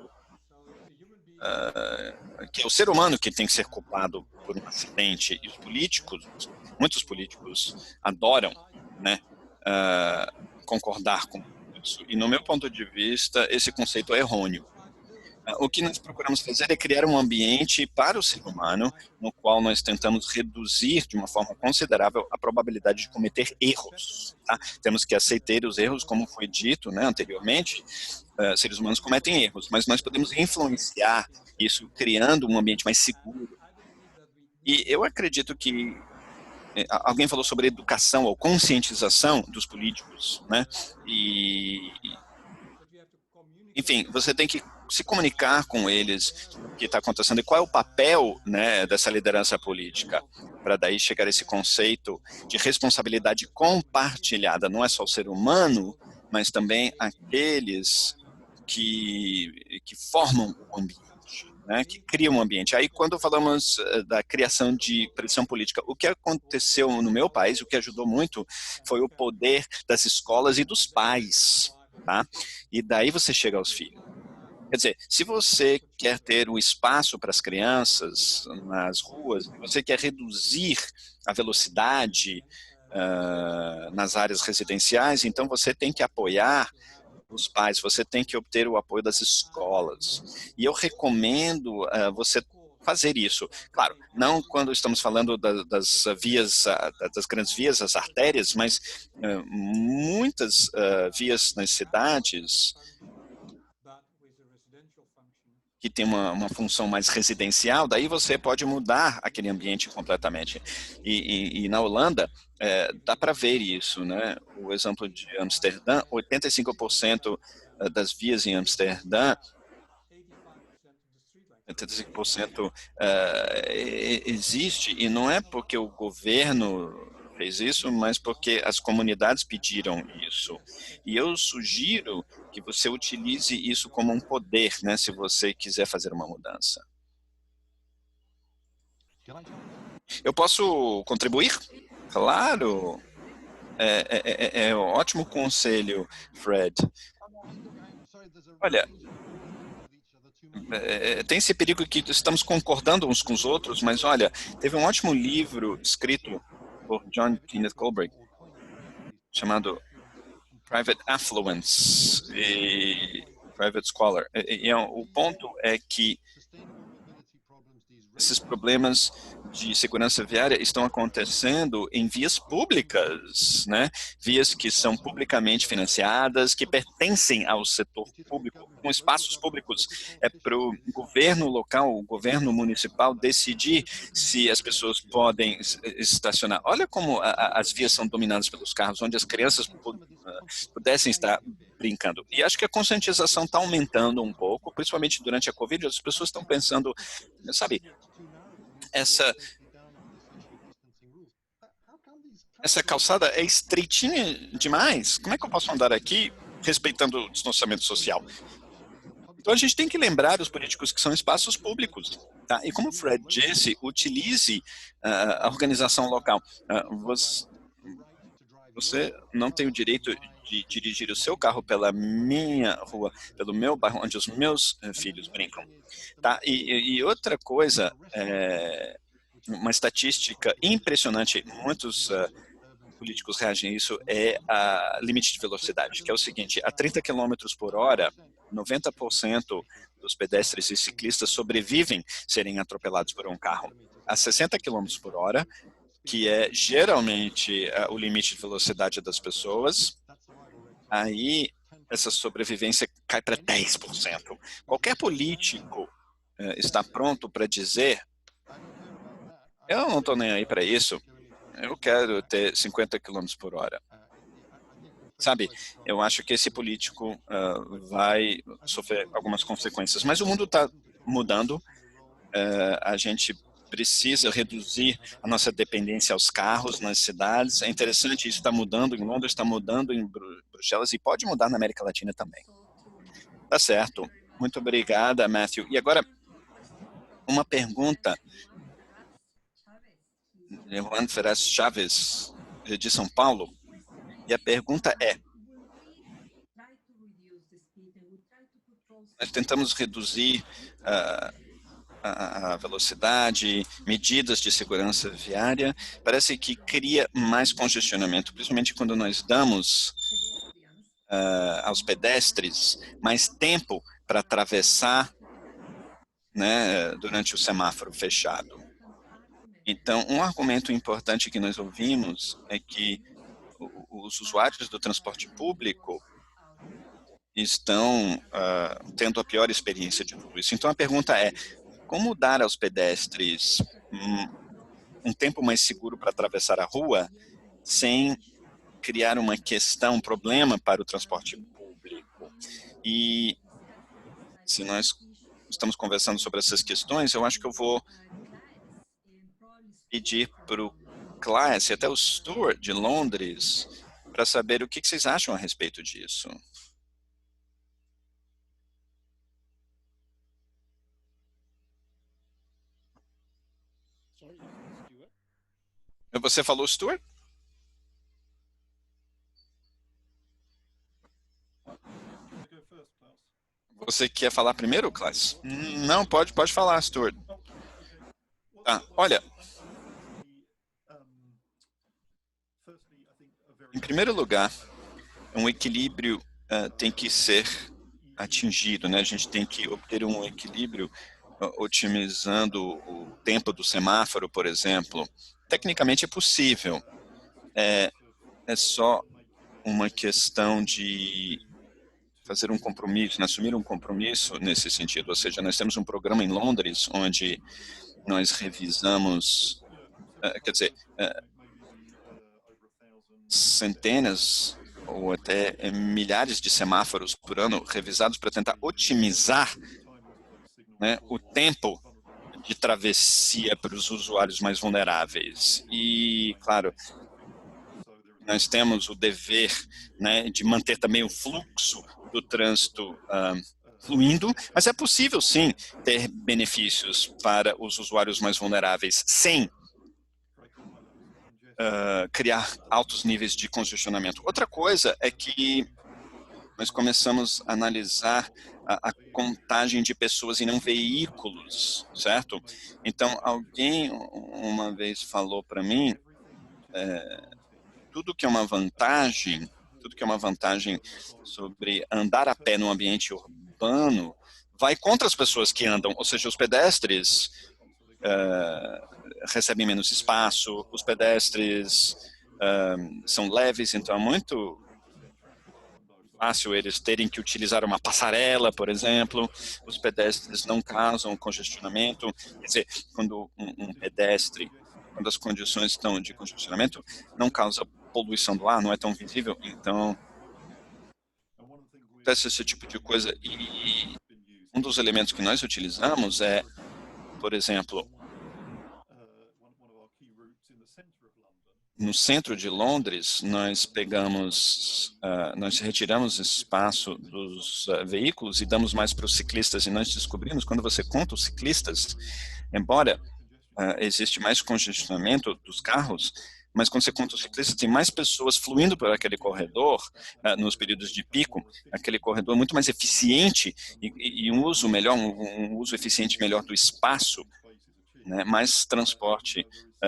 que é o ser humano que tem que ser culpado por um acidente. E os políticos, muitos políticos adoram, né, concordar com isso. E no meu ponto de vista, esse conceito é errôneo. O que nós procuramos fazer é criar um ambiente para o ser humano no qual nós tentamos reduzir de uma forma considerável a probabilidade de cometer erros. Tá? Temos que aceitar os erros, como foi dito, né, anteriormente, seres humanos cometem erros, mas nós podemos influenciar isso criando um ambiente mais seguro. E eu acredito que alguém falou sobre educação ou conscientização dos políticos, né? Enfim, você tem que se comunicar com eles o que está acontecendo e qual é o papel, né, dessa liderança política, para daí chegar a esse conceito de responsabilidade compartilhada. Não é só o ser humano, mas também aqueles que formam o ambiente, né, que criam o ambiente. Aí, quando falamos da criação de pressão política, o que aconteceu no meu país, o que ajudou muito, foi o poder das escolas e dos pais. Tá? E daí você chega aos filhos. Quer dizer, se você quer ter um espaço para as crianças nas ruas, você quer reduzir a velocidade nas áreas residenciais, então você tem que apoiar os pais, você tem que obter o apoio das escolas. E eu recomendo você fazer isso. Claro, não quando estamos falando das vias, das grandes vias, as artérias, mas muitas vias nas cidades que tem uma função mais residencial, daí você pode mudar aquele ambiente completamente. E na Holanda, dá para ver isso, né? O exemplo de Amsterdã, 85% das vias em Amsterdã, 85% existe, e não é porque o governo fez isso, mas porque as comunidades pediram isso. E eu sugiro que você utilize isso como um poder, né, se você quiser fazer uma mudança. Eu posso contribuir? Claro. É um ótimo conselho, Fred. Olha, tem esse perigo que estamos concordando uns com os outros, mas olha, teve um ótimo livro escrito por John Kenneth Galbraith, chamado Private Affluence e Private Scholar. O ponto é que esses problemas de segurança viária estão acontecendo em vias públicas, né? Vias que são publicamente financiadas, que pertencem ao setor público, com espaços públicos. É para o governo local, o governo municipal decidir se as pessoas podem estacionar. Olha como as vias são dominadas pelos carros, onde as crianças pudessem estar brincando. E acho que a conscientização está aumentando um pouco, principalmente durante a Covid, as pessoas estão pensando, sabe, essa calçada é estreitinha demais. Como é que eu posso andar aqui respeitando o distanciamento social? Então a gente tem que lembrar os políticos que são espaços públicos. Tá? E como o Fred disse, utilize a organização local. Você não tem o direito de dirigir o seu carro pela minha rua, pelo meu bairro, onde os meus filhos brincam. Tá? E outra coisa, uma estatística impressionante, muitos políticos reagem a isso, é a limite de velocidade, que é o seguinte: a 30 km por hora, 90% dos pedestres e ciclistas sobrevivem serem atropelados por um carro. A 60 km por hora, que é geralmente o limite de velocidade das pessoas, aí essa sobrevivência cai para 10%. Qualquer político está pronto para dizer: eu não estou nem aí para isso, eu quero ter 50 km por hora. Sabe, eu acho que esse político vai sofrer algumas consequências, mas o mundo está mudando, a gente precisa reduzir a nossa dependência aos carros nas cidades. É interessante, isso está mudando em Londres, está mudando em Bruxelas e pode mudar na América Latina também. Tá certo. Muito obrigada, Matthew. E agora, uma pergunta. Juan Ferraz Chaves, de São Paulo. E a pergunta é: nós tentamos reduzir a velocidade, medidas de segurança viária, parece que cria mais congestionamento, principalmente quando nós damos aos pedestres mais tempo para atravessar, né, durante o semáforo fechado. Então, um argumento importante que nós ouvimos é que os usuários do transporte público estão tendo a pior experiência de tudo isso. Então, a pergunta é: como dar aos pedestres um tempo mais seguro para atravessar a rua sem criar uma questão, um problema para o transporte público? E se nós estamos conversando sobre essas questões, eu acho que eu vou pedir para o Klaas e até o Stuart de Londres para saber o que vocês acham a respeito disso. Você falou, Stuart? Você quer falar primeiro, Klaas? Não, pode falar, Stuart. Olha, em primeiro lugar, um equilíbrio tem que ser atingido, né? A gente tem que obter um equilíbrio otimizando o tempo do semáforo, por exemplo. Tecnicamente é possível. É só uma questão de fazer um compromisso, né, assumir um compromisso nesse sentido. Ou seja, nós temos um programa em Londres onde nós revisamos, quer dizer, centenas ou até milhares de semáforos por ano revisados para tentar otimizar, né, o tempo de travessia para os usuários mais vulneráveis. E, claro, nós temos o dever, né, de manter também o fluxo do trânsito fluindo, mas é possível, sim, ter benefícios para os usuários mais vulneráveis sem criar altos níveis de congestionamento. Outra coisa é que nós começamos a analisar a contagem de pessoas e não veículos, certo? Então, alguém uma vez falou para mim, tudo que é uma vantagem sobre andar a pé no ambiente urbano vai contra as pessoas que andam, ou seja, os pedestres recebem menos espaço, os pedestres são leves, então é muito fácil eles terem que utilizar uma passarela, por exemplo. Os pedestres não causam congestionamento. Quer dizer, quando um pedestre, quando as condições estão de congestionamento, não causa poluição do ar, não é tão visível. Então, acontece esse tipo de coisa. E um dos elementos que nós utilizamos é, por exemplo, no centro de Londres, nós nós retiramos espaço dos veículos e damos mais para os ciclistas. E nós descobrimos, quando você conta os ciclistas, embora existe mais congestionamento dos carros, mas quando você conta os ciclistas, tem mais pessoas fluindo por aquele corredor nos períodos de pico. Aquele corredor é muito mais eficiente e um uso melhor, um uso eficiente melhor do espaço, né, mais transporte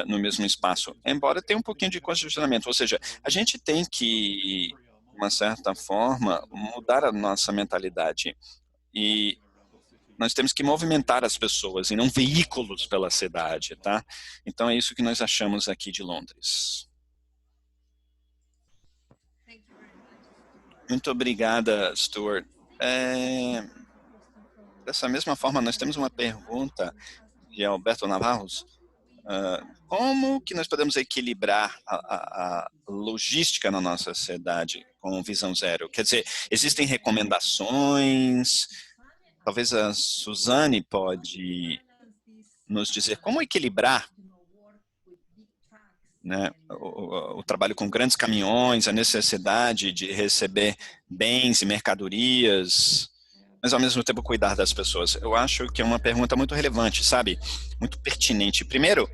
no mesmo espaço, embora tenha um pouquinho de congestionamento. Ou seja, a gente tem que, de uma certa forma, mudar a nossa mentalidade e nós temos que movimentar as pessoas e não veículos pela cidade, tá? Então é isso que nós achamos aqui de Londres. Muito obrigada, Stuart. Dessa mesma forma, nós temos uma pergunta de Alberto Navarros. Como que nós podemos equilibrar a logística na nossa cidade com visão zero? Quer dizer, existem recomendações? Talvez a Suzane pode nos dizer como equilibrar, né, o trabalho com grandes caminhões, a necessidade de receber bens e mercadorias, mas ao mesmo tempo cuidar das pessoas. Eu acho que é uma pergunta muito relevante, sabe? Muito pertinente. Primeiro,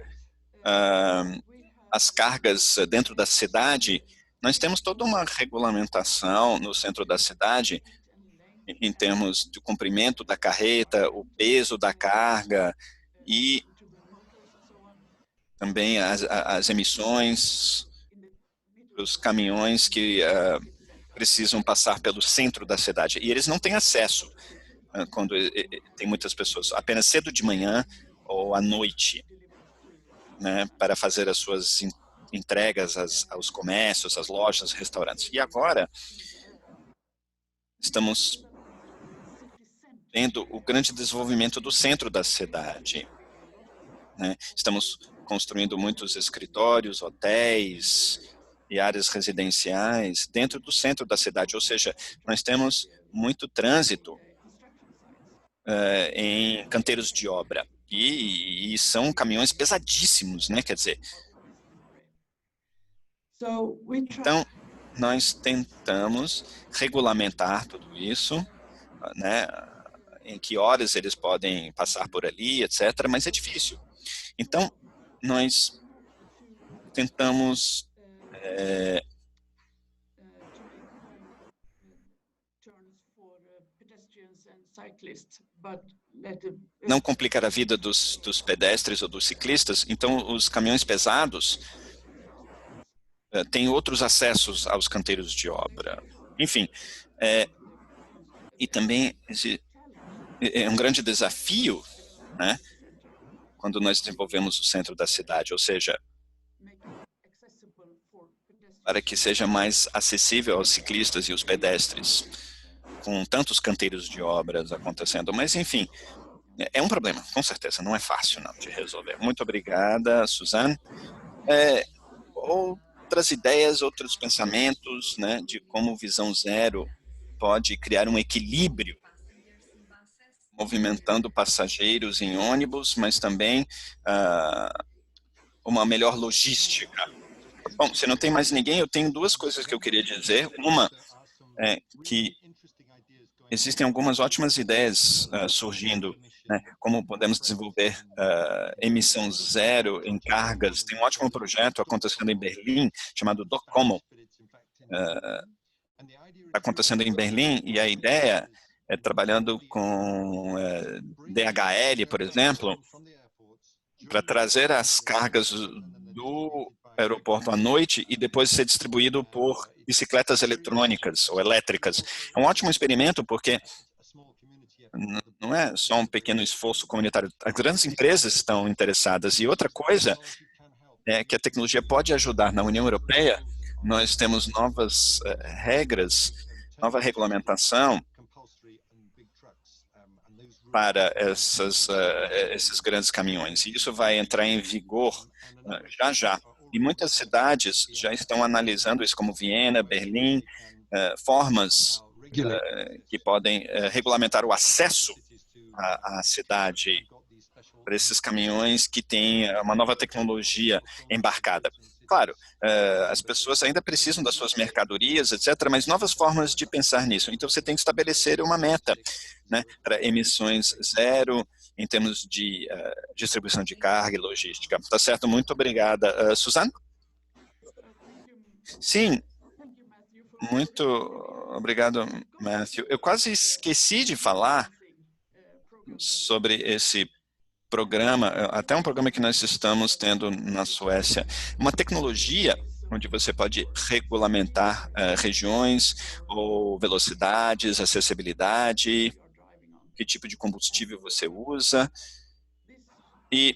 as cargas dentro da cidade, nós temos toda uma regulamentação no centro da cidade em termos de comprimento da carreta, o peso da carga e também as emissões dos caminhões que precisam passar pelo centro da cidade. E eles não têm acesso quando tem muitas pessoas, apenas cedo de manhã ou à noite, né, para fazer as suas entregas aos comércios, às lojas, restaurantes. E agora estamos tendo o grande desenvolvimento do centro da cidade, né? Estamos construindo muitos escritórios, hotéis e áreas residenciais dentro do centro da cidade, ou seja, nós temos muito trânsito em canteiros de obra e são caminhões pesadíssimos, né? Quer dizer, então nós tentamos regulamentar tudo isso, né? Em que horas eles podem passar por ali, etc., mas é difícil. Então, nós tentamos não complicar a vida dos pedestres ou dos ciclistas, então os caminhões pesados têm outros acessos aos canteiros de obra. Enfim, e também é um grande desafio, né, quando nós desenvolvemos o centro da cidade, ou seja, para que seja mais acessível aos ciclistas e os pedestres. com tantos canteiros de obras acontecendo. Mas, enfim, é um problema, com certeza, não é fácil não, de resolver. Muito obrigada, Suzanne. Outras ideias, outros pensamentos, né, de como Visão Zero pode criar um equilíbrio, movimentando passageiros em ônibus, mas também uma melhor logística. Bom, se não tem mais ninguém, eu tenho duas coisas que eu queria dizer. Uma é que existem algumas ótimas ideias surgindo, né, como podemos desenvolver emissão zero em cargas. Tem um ótimo projeto acontecendo em Berlim, chamado DOCOMO. Está acontecendo em Berlim, e a ideia é trabalhando com DHL, por exemplo, para trazer as cargas do aeroporto à noite e depois ser distribuído por bicicletas eletrônicas ou elétricas. É um ótimo experimento porque não é só um pequeno esforço comunitário. As grandes empresas estão interessadas. E outra coisa é que a tecnologia pode ajudar. Na União Europeia, nós temos novas regras, nova regulamentação para esses grandes caminhões. E isso vai entrar em vigor já já. E muitas cidades já estão analisando isso, como Viena, Berlim, formas que podem regulamentar o acesso à cidade para esses caminhões que têm uma nova tecnologia embarcada. Claro, as pessoas ainda precisam das suas mercadorias, etc., mas novas formas de pensar nisso. Então, você tem que estabelecer uma meta, né, para emissões zero em termos de distribuição de carga e logística. Tá certo? Muito obrigada. Suzane? Sim, muito obrigado, Matthew. Eu quase esqueci de falar sobre esse programa, até um programa que nós estamos tendo na Suécia, uma tecnologia onde você pode regulamentar regiões ou velocidades, acessibilidade, que tipo de combustível você usa. E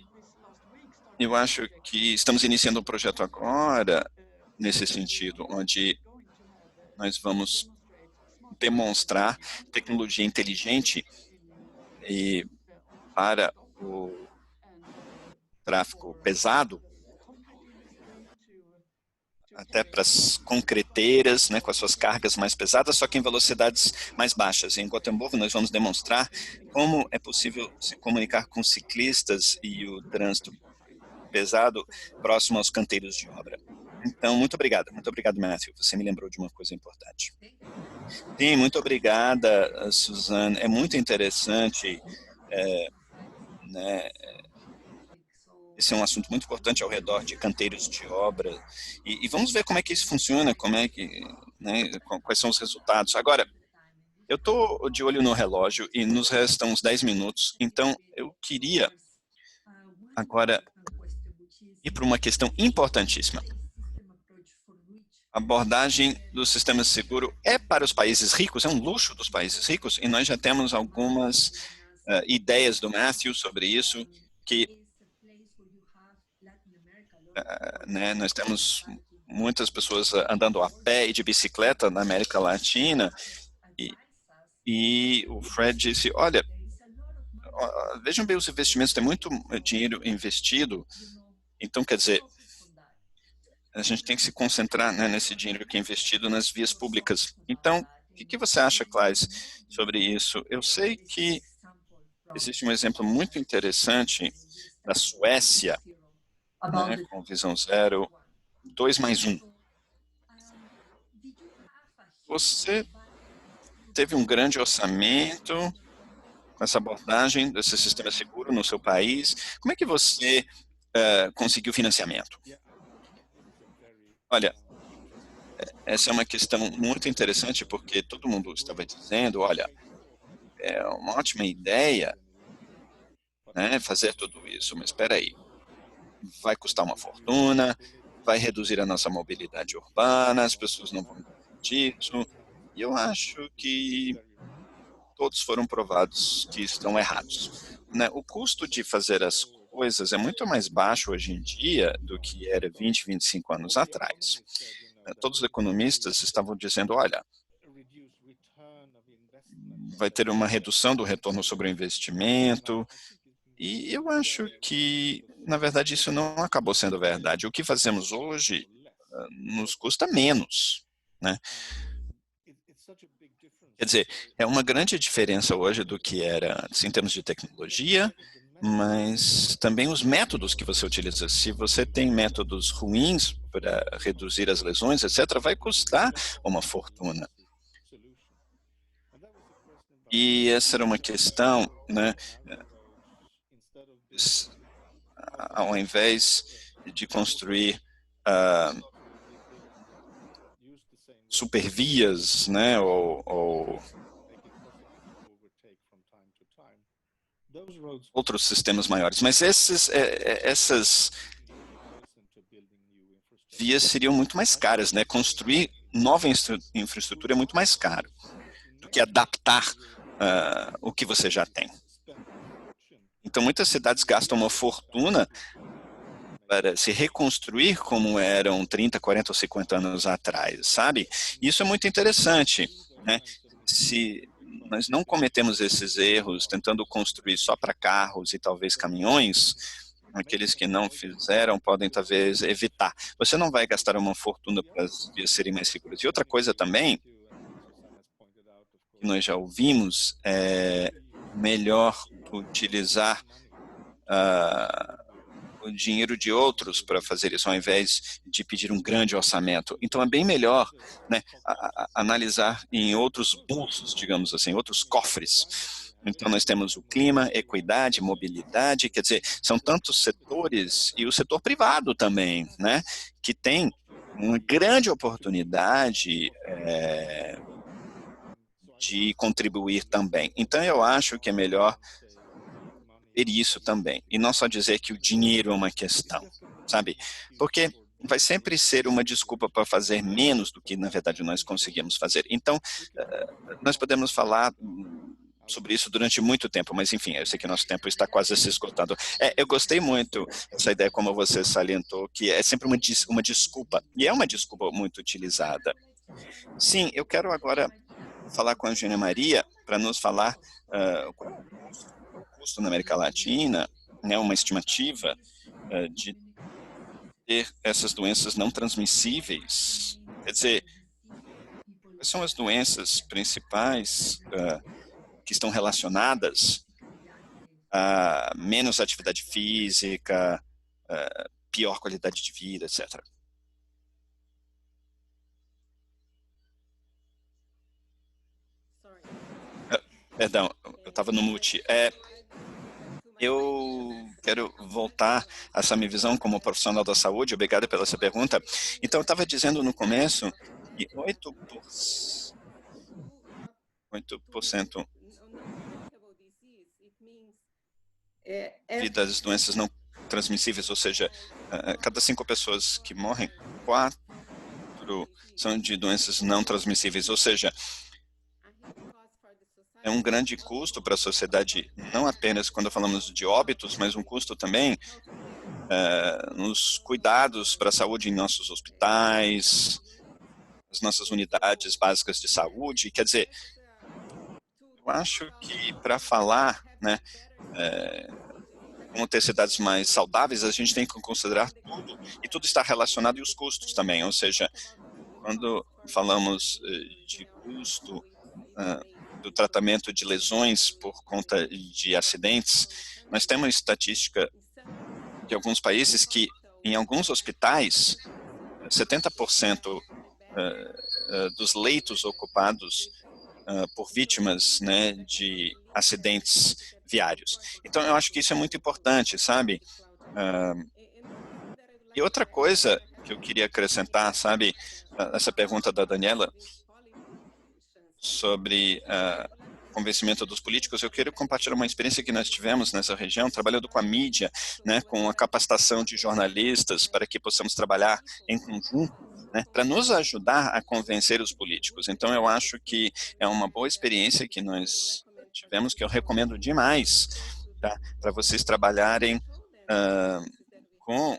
eu acho que estamos iniciando um projeto agora, nesse sentido, onde nós vamos demonstrar tecnologia inteligente e para o tráfego pesado, até para as concreteiras, né, com as suas cargas mais pesadas, só que em velocidades mais baixas. Em Gothenburg, nós vamos demonstrar como é possível se comunicar com ciclistas e o trânsito pesado próximo aos canteiros de obra. Então, muito obrigado, Matthew. Você me lembrou de uma coisa importante. Sim, muito obrigada, Suzane. É muito interessante, né? Esse é um assunto muito importante ao redor de canteiros de obra. E vamos ver como é que isso funciona, como é que, né, quais são os resultados. Agora, eu estou de olho no relógio e nos restam uns 10 minutos, então eu queria agora ir para uma questão importantíssima. A abordagem do sistema seguro é para os países ricos, é um luxo dos países ricos, e nós já temos algumas ideias do Matthew sobre isso, que né, nós temos muitas pessoas andando a pé e de bicicleta na América Latina, e o Fred disse, olha, vejam bem os investimentos, tem muito dinheiro investido, então quer dizer, a gente tem que se concentrar, né, nesse dinheiro que é investido nas vias públicas. Então, o que você acha, Claes, sobre isso? Eu sei que existe um exemplo muito interessante da Suécia, né, com Visão Zero, 2+1. Você teve um grande orçamento com essa abordagem desse sistema seguro no seu país. Como é que você conseguiu financiamento? Olha, essa é uma questão muito interessante, porque todo mundo estava dizendo, olha, é uma ótima ideia, né, fazer tudo isso, mas espera aí, vai custar uma fortuna, vai reduzir a nossa mobilidade urbana, as pessoas não vão entender disso, e eu acho que todos foram provados que estão errados, né? O custo de fazer as coisas é muito mais baixo hoje em dia do que era 20, 25 anos atrás. Todos os economistas estavam dizendo, olha, vai ter uma redução do retorno sobre o investimento, e eu acho que, na verdade, isso não acabou sendo verdade. O que fazemos hoje nos custa menos, né? Quer dizer, é uma grande diferença hoje do que era antes, em termos de tecnologia, mas também os métodos que você utiliza. Se você tem métodos ruins para reduzir as lesões, etc., vai custar uma fortuna. E essa era uma questão, né? Ao invés de construir supervias, né, ou outros sistemas maiores. Mas essas vias seriam muito mais caras, né? Construir nova infraestrutura é muito mais caro do que adaptar o que você já tem. Então, muitas cidades gastam uma fortuna para se reconstruir como eram 30, 40 ou 50 anos atrás, sabe? Isso é muito interessante, né? Se nós não cometemos esses erros tentando construir só para carros e talvez caminhões, aqueles que não fizeram podem talvez evitar. Você não vai gastar uma fortuna para as vias serem mais seguras. E outra coisa também, que nós já ouvimos, é melhor utilizar o dinheiro de outros para fazer isso, ao invés de pedir um grande orçamento. Então, é bem melhor, né, analisar em outros bolsos, digamos assim, outros cofres. Então, nós temos o clima, equidade, mobilidade, quer dizer, são tantos setores, e o setor privado também, né, que tem uma grande oportunidade de contribuir também. Então, eu acho que é melhor ver isso também. E não só dizer que o dinheiro é uma questão, sabe? Porque vai sempre ser uma desculpa para fazer menos do que, na verdade, nós conseguimos fazer. Então, nós podemos falar sobre isso durante muito tempo, mas, enfim, eu sei que nosso tempo está quase se esgotando. Eu gostei muito dessa ideia, como você salientou, que é sempre uma desculpa, e é uma desculpa muito utilizada. Sim, eu quero agora falar com a Eugênia Maria para nos falar qual é o custo na América Latina, né, uma estimativa de ter essas doenças não transmissíveis. Quer dizer, quais são as doenças principais que estão relacionadas a menos atividade física, pior qualidade de vida, etc. Perdão, eu estava no mute. Eu quero voltar a essa minha visão como profissional da saúde. Obrigado pela essa pergunta. Então, eu estava dizendo no começo que 8% das doenças não transmissíveis, ou seja, cada 5 pessoas que morrem, 4 são de doenças não transmissíveis, ou seja, é um grande custo para a sociedade, não apenas quando falamos de óbitos, mas um custo também nos cuidados para a saúde em nossos hospitais, as nossas unidades básicas de saúde. Quer dizer, eu acho que para falar, né, como ter cidades mais saudáveis, a gente tem que considerar tudo, e tudo está relacionado, e os custos também, ou seja, quando falamos de custo do tratamento de lesões por conta de acidentes, nós temos estatística de alguns países que, em alguns hospitais, 70% dos leitos ocupados por vítimas, né, de acidentes viários. Então, eu acho que isso é muito importante, sabe? E outra coisa que eu queria acrescentar, sabe, essa pergunta da Daniela sobre convencimento dos políticos, eu quero compartilhar uma experiência que nós tivemos nessa região, trabalhando com a mídia, né, com a capacitação de jornalistas para que possamos trabalhar em conjunto, né, para nos ajudar a convencer os políticos. Então, eu acho que é uma boa experiência que nós tivemos, que eu recomendo demais, tá, para vocês trabalharem com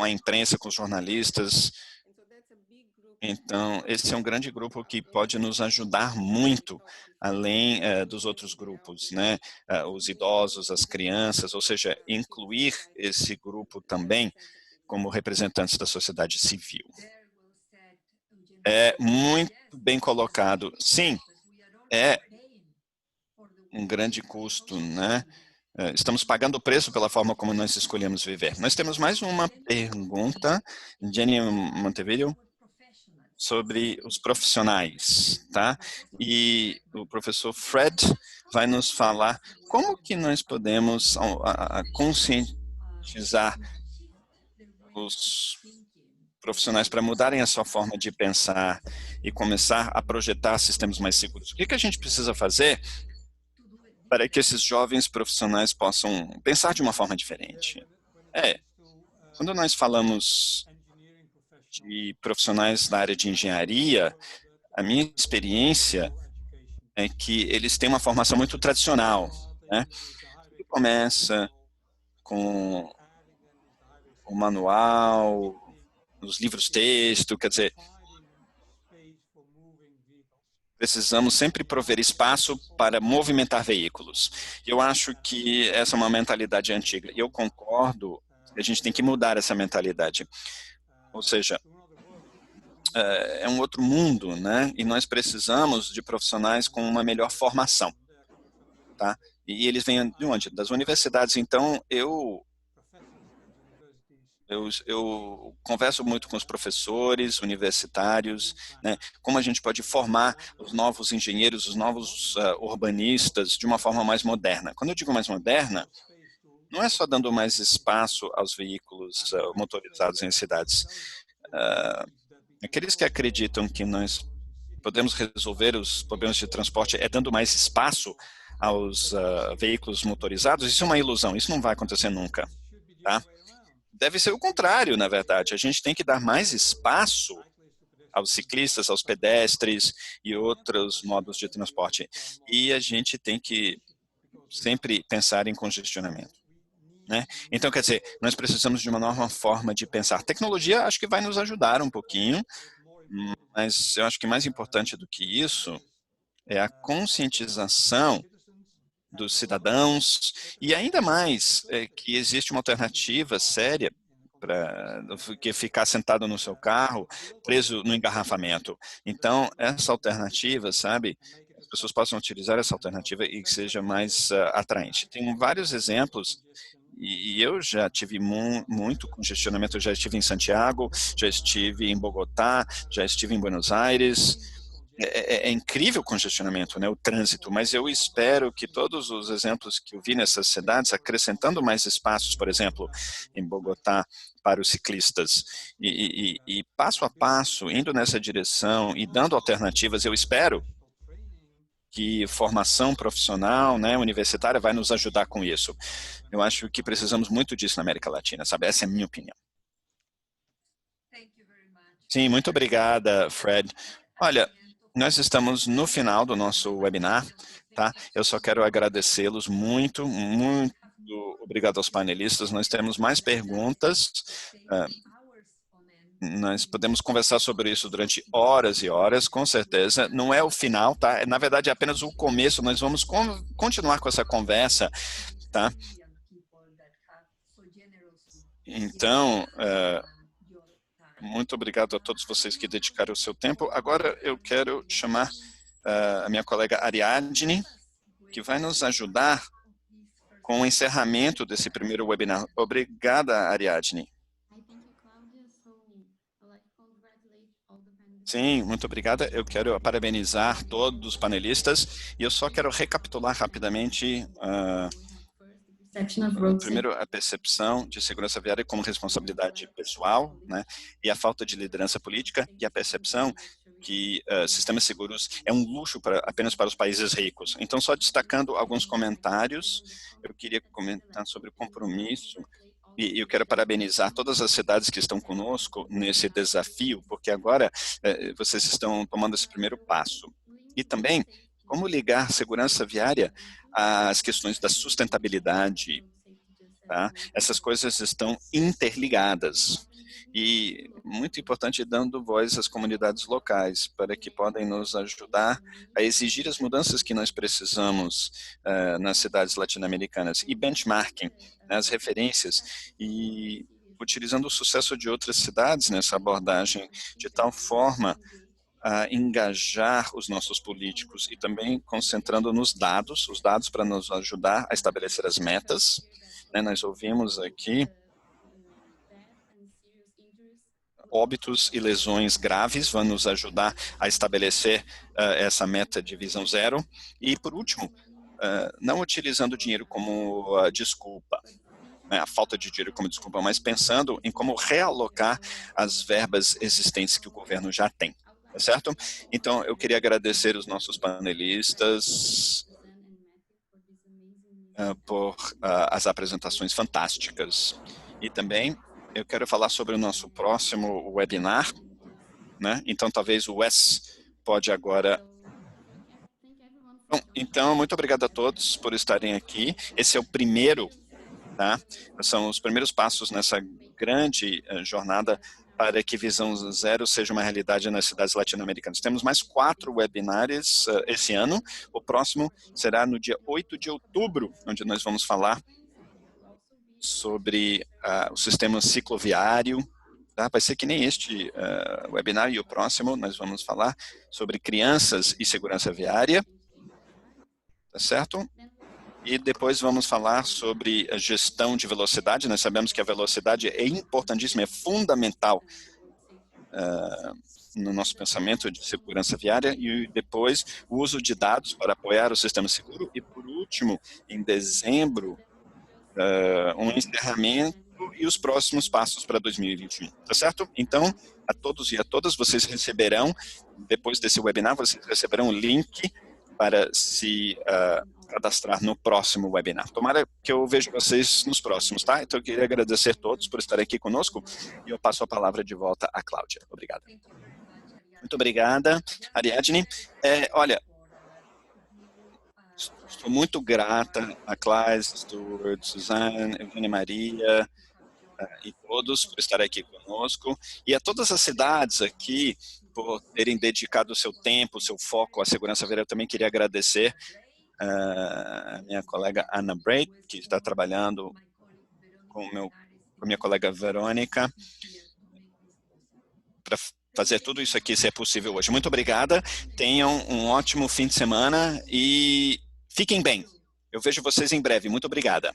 a imprensa, com os jornalistas. Então, esse é um grande grupo que pode nos ajudar muito, além dos outros grupos, né? Os idosos, as crianças, ou seja, incluir esse grupo também como representantes da sociedade civil. É muito bem colocado. Sim, é um grande custo, né? Estamos pagando o preço pela forma como nós escolhemos viver. Nós temos mais uma pergunta, Jenny Montevideo, sobre os profissionais, tá? E o professor Fred vai nos falar como que nós podemos conscientizar os profissionais para mudarem a sua forma de pensar e começar a projetar sistemas mais seguros. O que que a gente precisa fazer para que esses jovens profissionais possam pensar de uma forma diferente? Quando nós falamos de profissionais da área de engenharia, a minha experiência é que eles têm uma formação muito tradicional, né? Tudo começa com o manual, os livros texto, quer dizer, precisamos sempre prover espaço para movimentar veículos. Eu acho que essa é uma mentalidade antiga. Eu concordo que a gente tem que mudar essa mentalidade. Ou seja, é um outro mundo, né? E nós precisamos de profissionais com uma melhor formação, tá? E eles vêm de onde? Das universidades. Então, eu converso muito com os professores universitários, né? Como a gente pode formar os novos engenheiros, os novos urbanistas de uma forma mais moderna. Quando eu digo mais moderna, não é só dando mais espaço aos veículos motorizados em cidades. Aqueles que acreditam que nós podemos resolver os problemas de transporte dando mais espaço aos veículos motorizados, isso é uma ilusão, isso não vai acontecer nunca, tá? Deve ser o contrário, na verdade. A gente tem que dar mais espaço aos ciclistas, aos pedestres e outros modos de transporte. E a gente tem que sempre pensar em congestionamento, né? Então, quer dizer, nós precisamos de uma nova forma de pensar. Tecnologia, acho que vai nos ajudar um pouquinho, mas eu acho que mais importante do que isso é a conscientização dos cidadãos e ainda mais que existe uma alternativa séria para que ficar sentado no seu carro, preso no engarrafamento. Então, essa alternativa, sabe, as pessoas possam utilizar essa alternativa e que seja mais atraente. Tem vários exemplos e eu já tive muito congestionamento, eu já estive em Santiago, já estive em Bogotá, já estive em Buenos Aires. É incrível o congestionamento, né, o trânsito, mas eu espero que todos os exemplos que eu vi nessas cidades, acrescentando mais espaços, por exemplo, em Bogotá, para os ciclistas, e passo a passo, indo nessa direção e dando alternativas, eu espero que formação profissional, né, universitária, vai nos ajudar com isso. Eu acho que precisamos muito disso na América Latina, sabe? Essa é a minha opinião. Sim, muito obrigada, Fred. Olha, nós estamos no final do nosso webinar, tá? Eu só quero agradecê-los muito, muito obrigado aos panelistas. Nós temos mais perguntas. Nós podemos conversar sobre isso durante horas e horas, com certeza. Não é o final, tá? Na verdade, é apenas o começo. Nós vamos continuar com essa conversa, tá? Então, muito obrigado a todos vocês que dedicaram o seu tempo. Agora eu quero chamar a minha colega Ariadne, que vai nos ajudar com o encerramento desse primeiro webinar. Obrigada, Ariadne. Sim, muito obrigada. Eu quero parabenizar todos os panelistas e eu só quero recapitular rapidamente primeiro, a percepção de segurança viária como responsabilidade pessoal, né, e a falta de liderança política, e a percepção que sistemas seguros é um luxo apenas para os países ricos. Então, só destacando alguns comentários, eu queria comentar sobre o compromisso, e eu quero parabenizar todas as cidades que estão conosco nesse desafio, porque agora vocês estão tomando esse primeiro passo. E também, como ligar segurança viária às questões da sustentabilidade, tá? Essas coisas estão interligadas. e muito importante dando voz às comunidades locais para que podem nos ajudar a exigir as mudanças que nós precisamos nas cidades latino-americanas e benchmarking, né, as referências e utilizando o sucesso de outras cidades nessa abordagem de tal forma a engajar os nossos políticos e também concentrando nos dados, os dados para nos ajudar a estabelecer as metas. Né, nós ouvimos aqui óbitos e lesões graves, vão nos ajudar a estabelecer essa meta de visão zero. E, por último, não utilizando o dinheiro como desculpa, né, a falta de dinheiro como desculpa, mas pensando em como realocar as verbas existentes que o governo já tem. Tá certo? Então, eu queria agradecer os nossos panelistas por as apresentações fantásticas. E também eu quero falar sobre o nosso próximo webinar, né? Então, talvez o Wes pode agora... Bom, então, muito obrigado a todos por estarem aqui. Esse é o primeiro, tá? São os primeiros passos nessa grande jornada para que Visão Zero seja uma realidade nas cidades latino-americanas. Temos mais 4 webinários esse ano. O próximo será no dia 8 de outubro, onde nós vamos falar sobre o sistema cicloviário. Tá? Vai ser que nem este webinar, e o próximo nós vamos falar sobre crianças e segurança viária. Tá certo? E depois vamos falar sobre a gestão de velocidade. Nós sabemos que a velocidade é importantíssima, é fundamental no nosso pensamento de segurança viária. E depois o uso de dados para apoiar o sistema seguro. E por último, em dezembro, um encerramento e os próximos passos para 2021. Tá certo? Então, a todos e a todas, vocês receberão, depois desse webinar, vocês receberão o link para se cadastrar no próximo webinar. Tomara que eu veja vocês nos próximos, tá? Então, eu queria agradecer a todos por estarem aqui conosco e eu passo a palavra de volta à Cláudia. Obrigado. Muito obrigada, Ariadne. Olha, estou muito grata a Claes, Stuart, Suzanne, Eugênia Maria e todos por estarem aqui conosco e a todas as cidades aqui por terem dedicado o seu tempo, o seu foco à segurança viária. Eu também queria agradecer a minha colega Ana Braid, que está trabalhando com minha colega Verônica para fazer tudo isso aqui ser possível hoje. Muito obrigada, tenham um ótimo fim de semana e fiquem bem. Eu vejo vocês em breve. Muito obrigada.